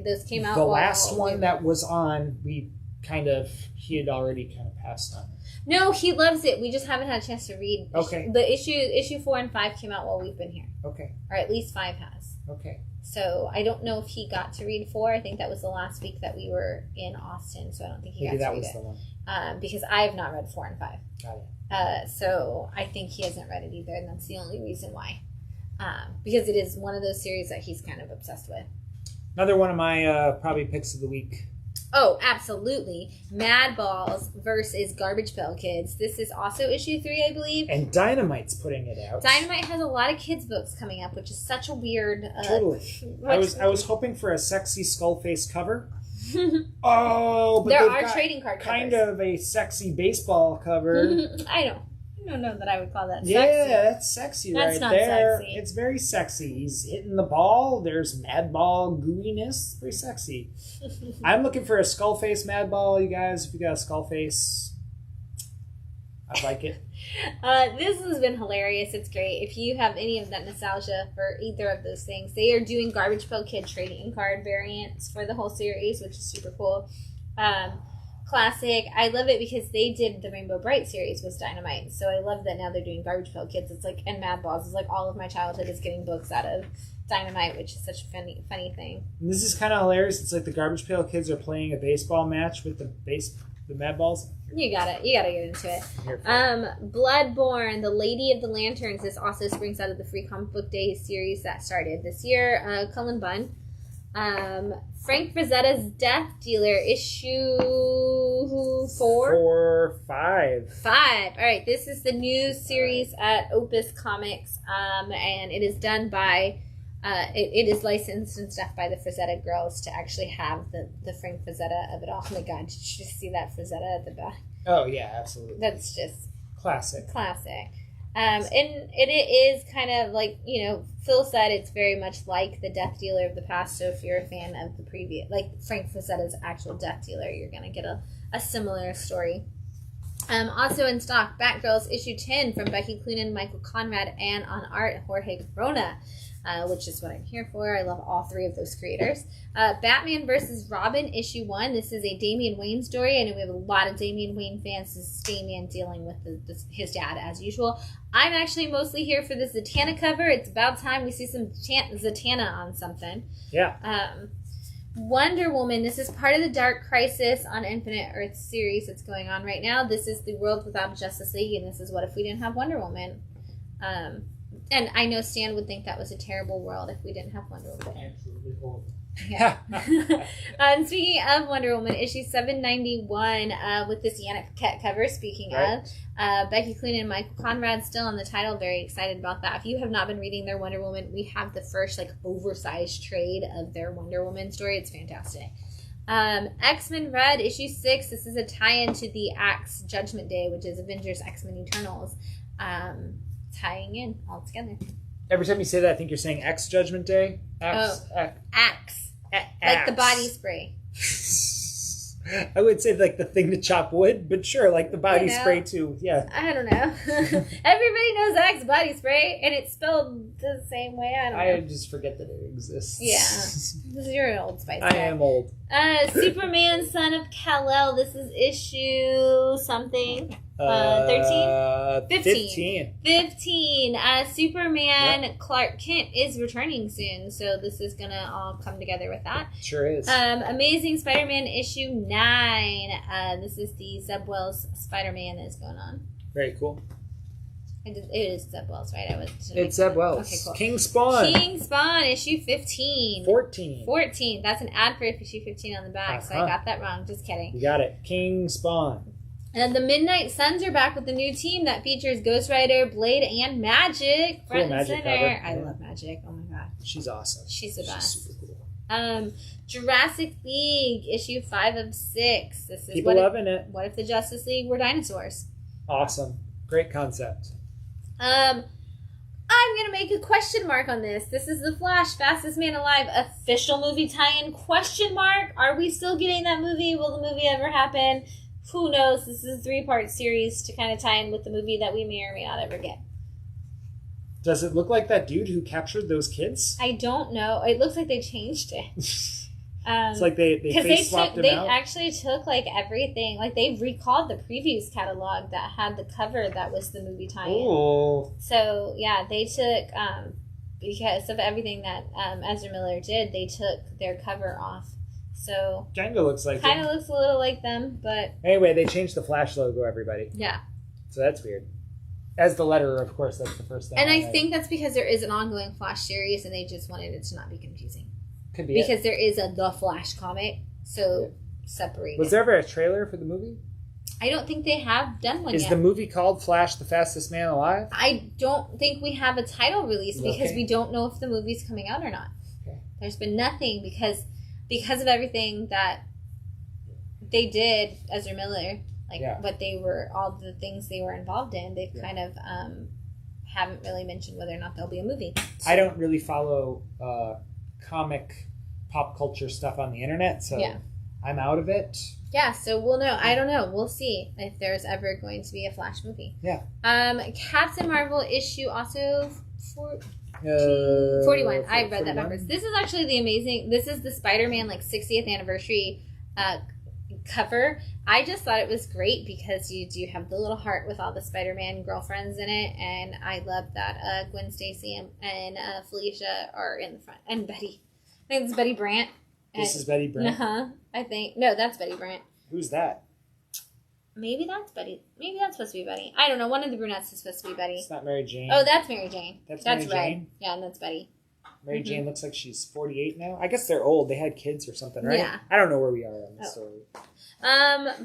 S1: those came out.
S2: The last one that was on, he had already kind of passed on.
S1: No, he loves it. We just haven't had a chance to read.
S2: Okay.
S1: The issue 4 and 5 came out while we've been here.
S2: Okay.
S1: Or at least 5 has.
S2: Okay.
S1: So I don't know if he got to read 4. I think that was the last week that we were in Austin, so I don't think he got to read it. Maybe that was the one. Because I have not read 4 and 5.
S2: Got it.
S1: So I think he hasn't read it either, and that's the only reason why. Because it is one of those series that he's kind of obsessed with.
S2: Another one of my probably picks of the week.
S1: Oh, absolutely. Mad Balls versus Garbage Pail Kids. This is also issue 3, I believe.
S2: And Dynamite's putting it out.
S1: Dynamite has a lot of kids' books coming up, which is such a weird...
S2: Totally. I was hoping for a sexy skull-face cover. Oh, but
S1: there are trading card covers.
S2: Kind of a sexy baseball cover.
S1: I don't know that I would call that sexy.
S2: Yeah, that's sexy
S1: that's
S2: right
S1: not
S2: there.
S1: Sexy.
S2: It's very sexy. He's hitting the ball. There's Mad Ball gooiness. Very sexy. I'm looking for a skull face Mad Ball, you guys. If you got a skull face, I like it.
S1: This has been hilarious. It's great. If you have any of that nostalgia for either of those things, they are doing Garbage Pail Kid trading card variants for the whole series, which is super cool. Classic. I love it because they did the Rainbow Bright series with Dynamite, so I love that now they're doing Garbage Pail Kids. It's like, and Mad Balls is like all of my childhood is getting books out of Dynamite, which is such a funny thing.
S2: And this is kind of hilarious. It's like the Garbage Pail Kids are playing a baseball match with the Mad Balls.
S1: You gotta get into it. Bloodborne, the Lady of the Lanterns. This also springs out of the Free Comic Book Day series that started this year. Cullen Bunn. Frank Frazetta's Death Dealer, issue 4?
S2: 5.
S1: 5. All right, this is the new series at Opus Comics, and it is done by, it is licensed and stuff by the Frazetta girls to actually have the Frank Frazetta of it all. Oh my God, did you just see that Frazetta at the back?
S2: Oh yeah, absolutely.
S1: That's just
S2: classic.
S1: And it is kind of like, Phil said, it's very much like the Death Dealer of the past. So if you're a fan of the previous, like Frank Frazetta's actual Death Dealer, you're going to get a similar story. Also in stock, Batgirls issue 10 from Becky Cloonan, Michael Conrad, and on art, Jorge Corona, which is what I'm here for. I love all 3 of those creators. Batman vs. Robin issue 1. This is a Damian Wayne story. I know we have a lot of Damian Wayne fans. This is Damian dealing with his dad as usual. I'm actually mostly here for the Zatanna cover. It's about time we see some Zatanna on something.
S2: Yeah.
S1: Wonder Woman. This is part of the Dark Crisis on Infinite Earth series that's going on right now. This is the world without Justice League, and this is what if we didn't have Wonder Woman. And I know Stan would think that was a terrible world if we didn't have Wonder Woman.
S2: Absolutely horrible.
S1: Yeah. And speaking of Wonder Woman, issue 791 with this Yannick Paquette cover, speaking of, Becky Cloonan and Michael Conrad still on the title. Very excited about that. If you have not been reading their Wonder Woman, we have the first oversized trade of their Wonder Woman story. It's fantastic. X-Men Red, issue 6. This is a tie-in to the Axe Judgment Day, which is Avengers X-Men Eternals. Tying in all together.
S2: Every time you say that, I think you're saying X Judgment Day.
S1: Axe. Like the body spray.
S2: I would say like the thing to chop wood, but sure, like the body spray too. Yeah.
S1: I don't know. Everybody knows Axe body spray, and it's spelled the same way. I don't know.
S2: I just forget that it exists.
S1: Yeah. You're an old Spice guy.
S2: I am old.
S1: Superman, son of Kal-El. This is issue something. 13? 15. Superman Clark Kent is returning soon, so this is gonna all come together with that.
S2: Sure is.
S1: Amazing Spider-Man issue 9. This is the Zeb Wells Spider-Man that is going on.
S2: Very cool.
S1: It is Zeb Wells, right?
S2: It's Zeb Wells.
S1: Okay, cool.
S2: King Spawn,
S1: issue 15. 14. That's an ad for issue 15 on the back, so I got that wrong. Just kidding.
S2: You got it. King Spawn.
S1: And the Midnight Suns are back with a new team that features Ghost Rider, Blade, and Magic front and
S2: Magic
S1: center.
S2: Cover.
S1: I love Magic. Oh my god,
S2: she's awesome.
S1: She's the best.
S2: She's super cool.
S1: Jurassic League issue 5 of 6. This is
S2: people loving it.
S1: What if the Justice League were dinosaurs?
S2: Awesome, great concept.
S1: I'm gonna make a question mark on this. This is the Flash, Fastest Man Alive official movie tie-in? Question mark. Are we still getting that movie? Will the movie ever happen? Who knows? This is a 3-part series to kind of tie in with the movie that we may or may not ever get.
S2: Does it look like that dude who captured those kids?
S1: I don't know. It looks like they changed it.
S2: It's like they face swapped him out.
S1: They actually took like everything. Like they recalled the previews catalog that had the cover that was the movie tie-in.
S2: Oh.
S1: So yeah, they took because of everything that Ezra Miller did, they took their cover off. So
S2: kind of looks a
S1: little like them, but
S2: anyway, they changed the Flash logo. Everybody.
S1: Yeah.
S2: So that's weird. As the letterer, of course, that's the first thing.
S1: And I think that's because there is an ongoing Flash series, and they just wanted it to not be confusing.
S2: Could be
S1: because there is a The Flash comic, so separate.
S2: Was there ever a trailer for the movie?
S1: I don't think they have done one yet.
S2: Is the movie called Flash, the Fastest Man Alive?
S1: I don't think we have a title release because we don't know if the movie's coming out or not. Okay. There's been nothing because of everything that they did, Ezra Miller, what they were, all the things they were involved in, they've kind of haven't really mentioned whether or not there'll be a movie. So,
S2: I don't really follow comic pop culture stuff on the internet, so I'm out of it.
S1: Yeah, so we'll know. I don't know. We'll see if there's ever going to be a Flash movie.
S2: Yeah.
S1: Captain Marvel issue also 41. I read that backwards. This is actually this is the Spider-Man 60th anniversary cover. I just thought it was great because you do have the little heart with all the Spider-Man girlfriends in it, and I love that Gwen Stacy and Felicia are in the front, and Betty. I think it's Betty Brant.
S2: This is Betty Brant?
S1: I think. No, that's Betty Brant.
S2: Who's that?
S1: Maybe that's Betty. Maybe that's supposed to be Betty. I don't know. One of the brunettes is supposed to be Betty.
S2: It's not Mary Jane.
S1: Oh, that's Mary Jane.
S2: That's Mary
S1: right.
S2: Jane?
S1: Yeah, and that's Betty.
S2: Mary Jane looks like she's 48 now. I guess they're old. They had kids or something, right?
S1: Yeah.
S2: I don't know where we are on this story.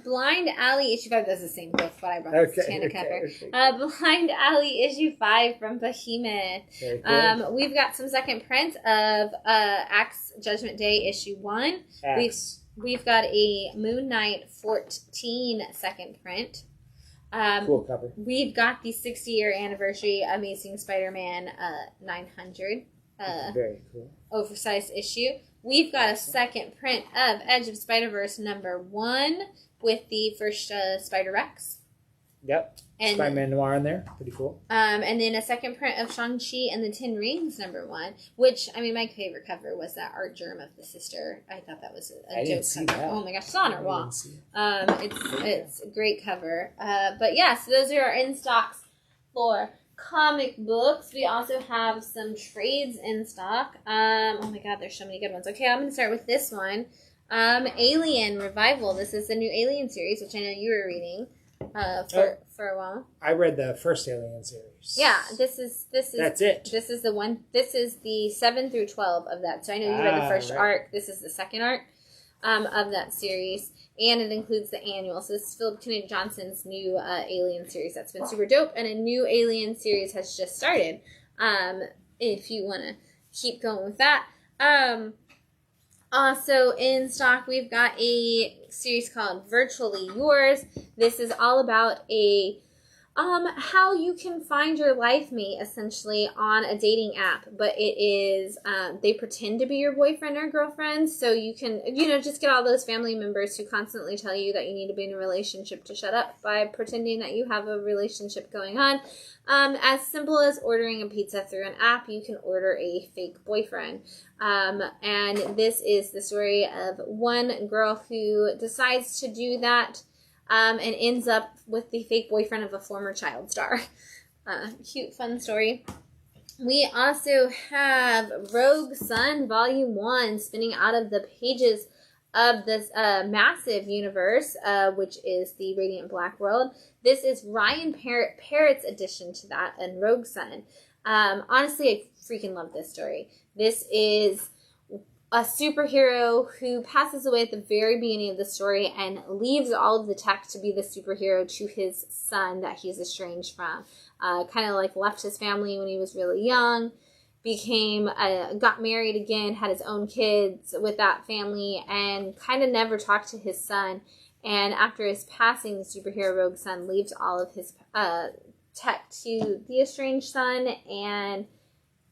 S1: Blind Alley issue 5. That's the same book, but I brought this Tana cover.
S2: Okay.
S1: Blind Alley issue 5 from Behemoth.
S2: Cool.
S1: We've got some second prints of Axe Judgment Day issue 1. We've got a Moon Knight 14 second print.
S2: Cool cover.
S1: We've got the 60-year anniversary Amazing Spider-Man 900.
S2: Very cool. Oversized
S1: issue. We've got a second print of Edge of Spider-Verse #1 with the first Spider-Rex.
S2: Yep. And Spider-Man Noir in there. Pretty cool.
S1: And then a second print of Shang-Chi and the Ten Rings #1, which, I mean, my favorite cover was that art germ of the sister. I thought that was a dope cover.
S2: That.
S1: Oh my gosh, it's on our wall. It's a great cover. But yeah, so those are our in-stocks for comic books. We also have some trades in stock. Oh my god, there's so many good ones. Okay, I'm going to start with this one. Alien Revival. This is the new Alien series, which I know you were reading. For a while.
S2: I read the first Alien series.
S1: Yeah, this is
S2: That's it.
S1: This is the one. This is the 7 through 12 of that. So I know you read the first arc. This is the second arc of that series, and it includes the annual. So this is Philip Kennedy Johnson's new Alien series. That's been super dope, and a new Alien series has just started. If you want to keep going with that. Also in stock, we've got a series called Virtually Yours. This is all about a How you can find your life mate, essentially, on a dating app. But it is, they pretend to be your boyfriend or girlfriend, so you can, just get all those family members who constantly tell you that you need to be in a relationship to shut up by pretending that you have a relationship going on. As simple as ordering a pizza through an app, you can order a fake boyfriend. And this is the story of one girl who decides to do that, and ends up with the fake boyfriend of a former child star. Cute, fun story. We also have Rogue Sun Volume 1 spinning out of the pages of this massive universe, which is the Radiant Black World. This is Ryan Parrott's addition to that, and Rogue Sun. Honestly, I freaking love this story. This is a superhero who passes away at the very beginning of the story and leaves all of the tech to be the superhero to his son that he's estranged from. Kind of like left his family when he was really young, got married again, had his own kids with that family, and kind of never talked to his son. And after his passing, the superhero Rogue Sun leaves all of his tech to the estranged son, and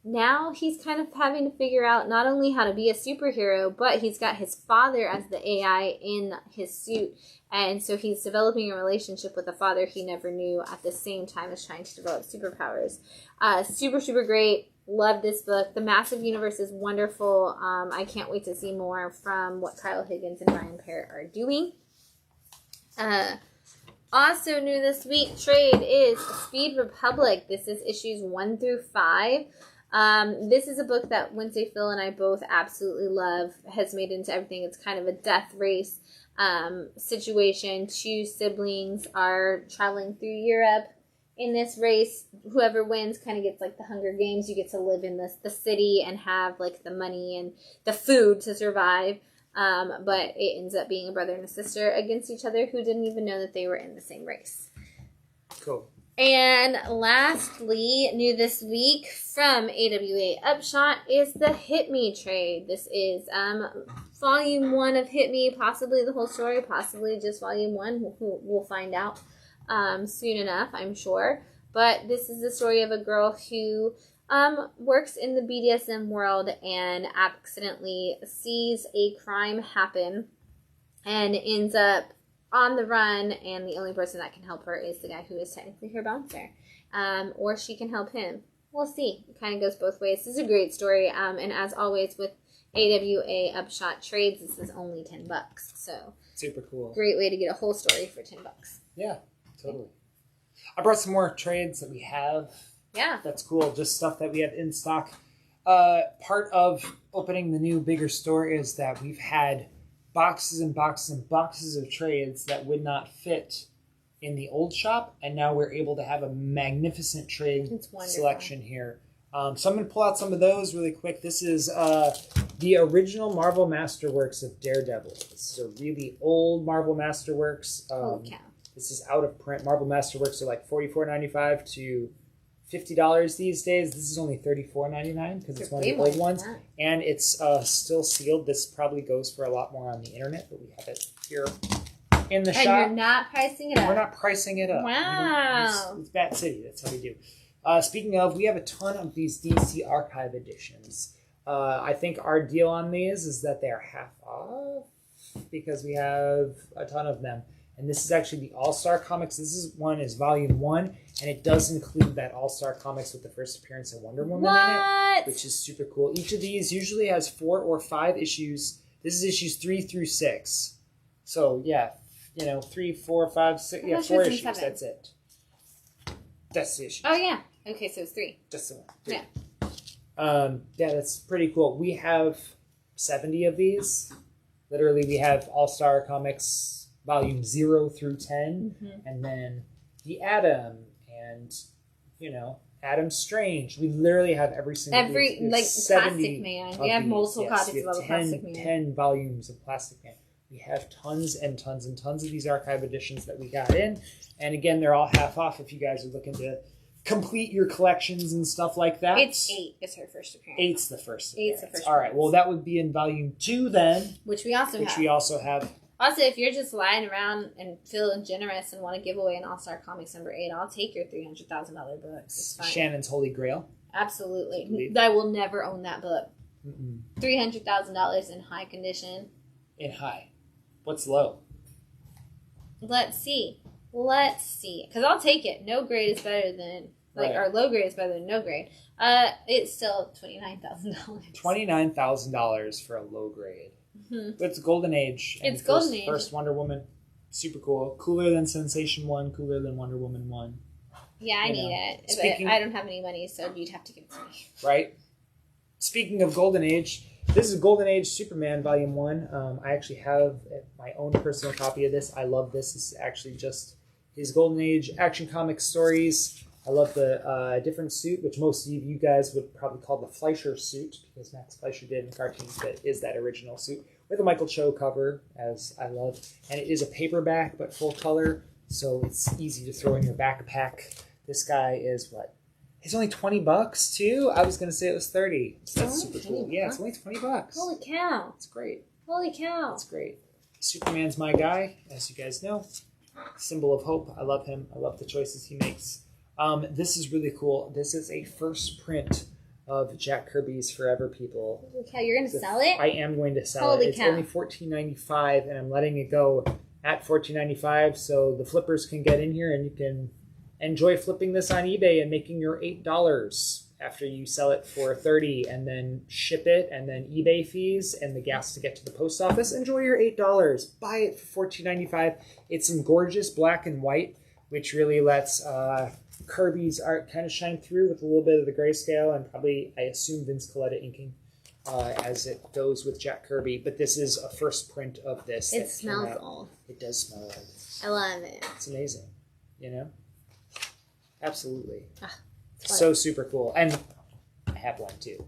S1: now he's kind of having to figure out not only how to be a superhero, but he's got his father as the AI in his suit. And so he's developing a relationship with a father he never knew at the same time as trying to develop superpowers. Super, super great. Love this book. The massive universe is wonderful. I can't wait to see more from what Kyle Higgins and Ryan Parrott are doing. Also new this week, trade is Speed Republic. This is issues 1 through 5. This is a book that Wednesday Phil and I both absolutely love. Has made into everything. It's kind of a death race situation. Two siblings are traveling through Europe in this race. Whoever wins kind of gets like the Hunger Games. You get to live in the city and have like the money and the food to survive. But it ends up being a brother and a sister against each other who didn't even know that they were in the same race.
S2: Cool.
S1: And lastly, new this week from AWA Upshot is the Hit Me trade. This is volume 1 of Hit Me, possibly the whole story, possibly just volume 1. We'll find out soon enough, I'm sure. But this is the story of a girl who works in the BDSM world and accidentally sees a crime happen and ends up on the run, and the only person that can help her is the guy who is technically her bouncer. Or she can help him. We'll see. It kind of goes both ways. This is a great story. And as always with AWA Upshot trades, this is only $10. So
S2: super cool.
S1: Great way to get a whole story for $10.
S2: Yeah, totally. I brought some more trades that we have.
S1: Yeah.
S2: That's cool. Just stuff that we have in stock. Part of opening the new, bigger store is that we've had boxes and boxes and boxes of trades that would not fit in the old shop, and now we're able to have a magnificent trade selection here. So I'm going to pull out some of those really quick. This is the original Marvel Masterworks of Daredevil. This is a really old Marvel Masterworks. This is out of print. Marvel Masterworks are like $44.95 to $50 these days. This is only $34.99 because it's one of the old ones. And it's still sealed. This probably goes for a lot more on the internet, but we have it here in the shop.
S1: And you're not pricing it up.
S2: We're not pricing it up.
S1: Wow.
S2: It's Bat City. That's how we do. Speaking of, we have a ton of these DC Archive editions. I think our deal on these is that they're half off because we have a ton of them. And this is actually the All-Star Comics. This one is Volume 1, and it does include that All-Star Comics with the first appearance of Wonder Woman in it, which is super cool. Each of these usually has 4 or 5 issues. This is issues 3 through 6. So, yeah, 3, 4, 5, 6. Yeah, 4 issues. 7. That's it. That's the issue.
S1: Oh, yeah. Okay, so it's 3.
S2: Just the one.
S1: 3.
S2: Yeah. Yeah, that's pretty cool. We have 70 of these. Literally, we have All-Star Comics Volume 0 through 10, and then the Atom, and Adam Strange. We literally have every single
S1: like Plastic Man. We have multiple copies of Plastic Man.
S2: 10 volumes of Plastic Man. We have tons and tons and tons of these archive editions that we got in, and again, they're all half off if you guys are looking to complete your collections and stuff like that.
S1: It's 8 is her first appearance.
S2: 8's the first appearance. All right, well, that would be in Volume 2 then.
S1: Which we also have.
S2: Oh,
S1: Also, if you're just lying around and feeling generous and want to give away an All-Star Comics #8, I'll take your $300,000 book. It's fine.
S2: Shannon's Holy Grail.
S1: Absolutely. I will never own that book. $300,000 in high condition.
S2: In high. What's low?
S1: Let's see. Because I'll take it. No grade is better than, or low grade is better than no grade. It's still $29,000.
S2: $29,000 for a low grade. Mm-hmm. It's Golden Age.
S1: It's Golden Age.
S2: First Wonder Woman. Super cool. Cooler than Sensation 1. Cooler than Wonder Woman 1.
S1: Yeah, I need it. But I don't have any money, so you'd have to give it to me.
S2: Right. Speaking of Golden Age, this is Golden Age Superman Volume 1. I actually have my own personal copy of this. I love this. This is actually just his Golden Age Action Comics stories. I love the different suit, which most of you guys would probably call the Fleischer suit, because Max Fleischer did in cartoons, but is that original suit, with a Michael Cho cover, as I love. And it is a paperback, but full color, so it's easy to throw in your backpack. This guy is what? He's only $20 too? I was going to say it was $30. So that's super cool. Yeah, it's only $20.
S1: Holy cow.
S2: It's great.
S1: Holy cow.
S2: It's great. Superman's my guy, as you guys know. Symbol of hope. I love him. I love the choices he makes. This is really cool. This is a first print of Jack Kirby's Forever People.
S1: Holy cow, you're going to sell it?
S2: I am going to sell it. It's only $14.95, and I'm letting it go at $14.95, so the flippers can get in here and you can enjoy flipping this on eBay and making your $8 after you sell it for $30, and then ship it, and then eBay fees and the gas to get to the post office. Enjoy your $8. Buy it for $14.95. It's in gorgeous black and white, which really lets Kirby's art kind of shine through with a little bit of the grayscale, and probably, I assume, Vince Colletta inking as it goes with Jack Kirby. But this is a first print of this.
S1: It smells old.
S2: It does smell old.
S1: I love it.
S2: It's amazing, Absolutely. So super cool. And I have one too.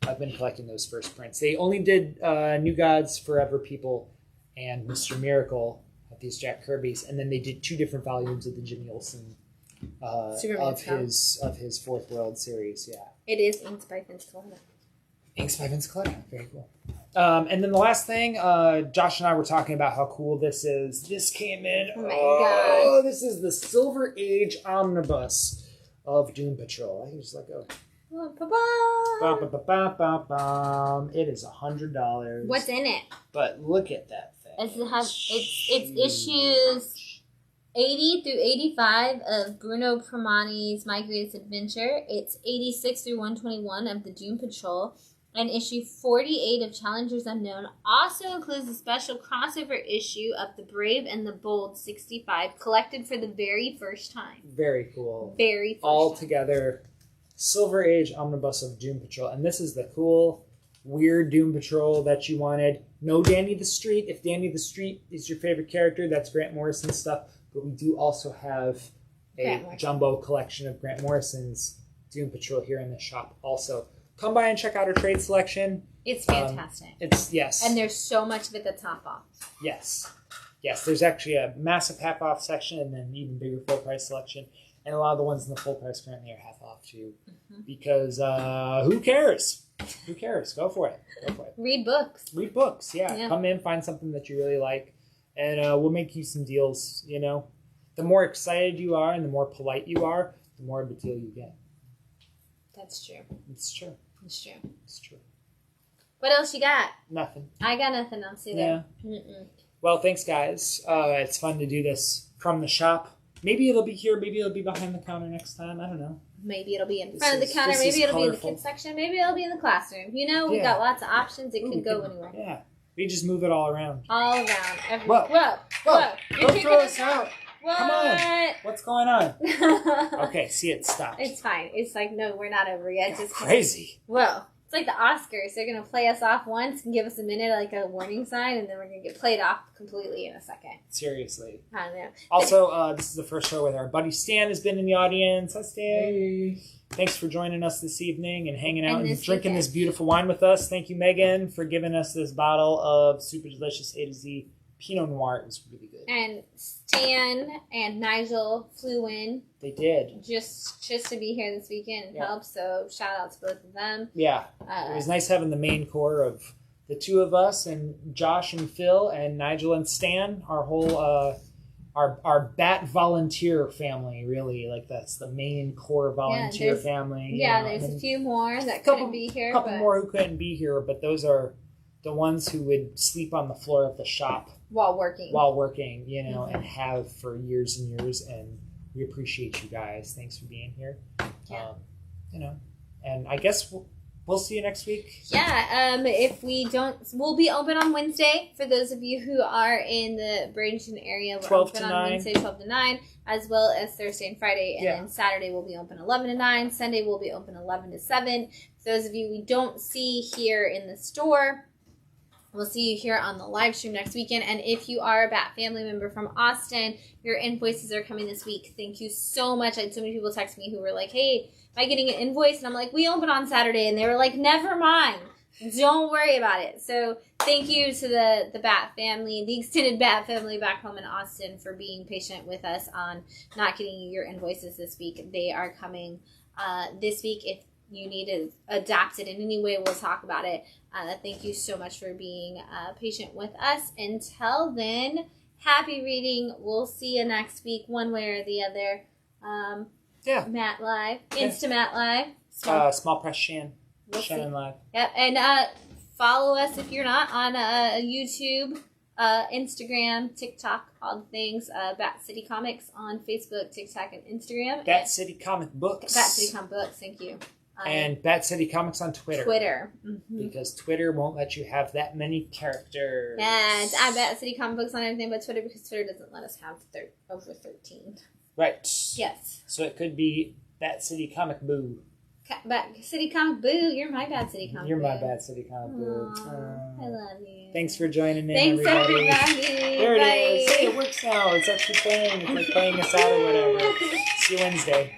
S2: I've been collecting those first prints. They only did New Gods, Forever People, and Mr. Miracle of these Jack Kirby's, and then they did 2 different volumes of the Jimmy Olsen of his Fourth World series. Yeah,
S1: it is inked by Vince Colletta.
S2: Inks by Vince Colletta. Very cool. And then the last thing, Josh and I were talking about how cool this is. This came in.
S1: Oh my god!
S2: This is the Silver Age Omnibus of Doom Patrol. I can just let go. It is $100.
S1: What's in it?
S2: But look at that thing.
S1: It's issues 80 through 85 of Bruno Promani's My Greatest Adventure. It's 86 through 121 of the Doom Patrol. And issue 48 of Challengers Unknown also includes a special crossover issue of The Brave and the Bold 65, collected for the very first time.
S2: Very cool.
S1: Very first
S2: all
S1: time.
S2: Together. Silver Age Omnibus of Doom Patrol. And this is the cool, weird Doom Patrol that you wanted. No Danny the Street. If Danny the Street is your favorite character, that's Grant Morrison stuff. But we do also have a jumbo collection of Grant Morrison's Doom Patrol here in the shop also. Come by and check out our trade selection.
S1: It's fantastic.
S2: Yes.
S1: And there's so much of it that's half off.
S2: Yes. There's actually a massive half off section, and then even bigger full price selection. And a lot of the ones in the full price currently are half off too. Mm-hmm. Because who cares? Who cares? Go for it.
S1: Read books.
S2: Yeah. Come in, find something that you really like, and we'll make you some deals. The more excited you are and the more polite you are, the more of a deal you get.
S1: That's true.
S2: It's true.
S1: What else you got?
S2: Nothing.
S1: I got nothing else either.
S2: Yeah. Well, thanks, guys. It's fun to do this from the shop. Maybe it'll be here. Maybe it'll be behind the counter next time. I don't know.
S1: Maybe it'll be in front of the counter. Maybe it'll be in the kids section. Maybe it'll be in the classroom. We've got lots of options. It could go anywhere.
S2: Yeah. We just move it all around.
S1: All around.
S2: Whoa.
S1: Don't
S2: throw us out.
S1: What?
S2: Come on. What's going on? Okay, see, it stopped.
S1: It's fine. It's like, no, we're not over yet.
S2: Just crazy.
S1: Well, it's like the Oscars. They're going to play us off once and give us a minute, like a warning sign, and then we're going to get played off completely in a second.
S2: Seriously.
S1: I don't know.
S2: Also, this is the first show with our buddy Stan has been in the audience. Hi, Stan.
S3: Hey.
S2: Thanks for joining us this evening and hanging out and drinking this beautiful wine with us. Thank you, Megan, for giving us this bottle of super delicious A to Z Pinot Noir. It was really good.
S1: And Stan and Nigel flew in.
S2: They did.
S1: Just to be here this weekend and help, so shout out to both of them.
S2: Yeah. It was nice having the main core of the two of us and Josh and Phil and Nigel and Stan, our whole our Bat volunteer family, really. Like, that's the main core volunteer family.
S1: Yeah, there's a few more that couldn't be here.
S2: A couple more who couldn't be here, but those are the ones who would sleep on the floor of the shop
S1: while working,
S2: and have for years and years. And we appreciate you guys. Thanks for being here.
S1: Yeah.
S2: And I guess we'll see you next week.
S1: Yeah, if we don't, we'll be open on Wednesday. For those of you who are in the Bradenton area, we're open on Wednesday 12 to 9, as well as Thursday and Friday. And then Saturday we'll be open 11 to 9. Sunday we'll be open 11 to 7. For those of you we don't see here in the store, we'll see you here on the live stream next weekend. And if you are a Bat family member from Austin, your invoices are coming this week. Thank you so much. I had so many people text me who were like, hey, am I getting an invoice? And I'm like, we open on Saturday. And they were like, never mind. Don't worry about it. So thank you to the Bat family, the extended Bat family back home in Austin, for being patient with us on not getting you your invoices this week. They are coming this week. If you need to adapt it in any way, we'll talk about it. Thank you so much for being patient with us. Until then, happy reading. We'll see you next week, one way or the other. Matt Live. Insta-Matt Live.
S2: Small Press Shann. Shannon Live.
S1: Yep. And follow us if you're not on YouTube, Instagram, TikTok, all the things. Bat City Comics on Facebook, TikTok, and Instagram.
S2: Bat City Comic Books.
S1: Bat City Comic Books. Thank you.
S2: And Bat City Comics on Twitter.
S1: Mm-hmm.
S2: Because Twitter won't let you have that many characters.
S1: And I Bat City Comic Books on everything but Twitter, because Twitter doesn't let us have over 13.
S2: Right.
S1: Yes.
S2: So it could be Bat City Comic Boo.
S1: Bat City Comic Boo. You're my Bat City Comic Boo.
S2: You're my Bat City Comic Boo.
S1: I love you.
S2: Thanks for joining in,
S1: Thanks, everybody.
S2: There it is. Hey, it works now. It's actually playing. It's like playing us out or whatever. See you Wednesday.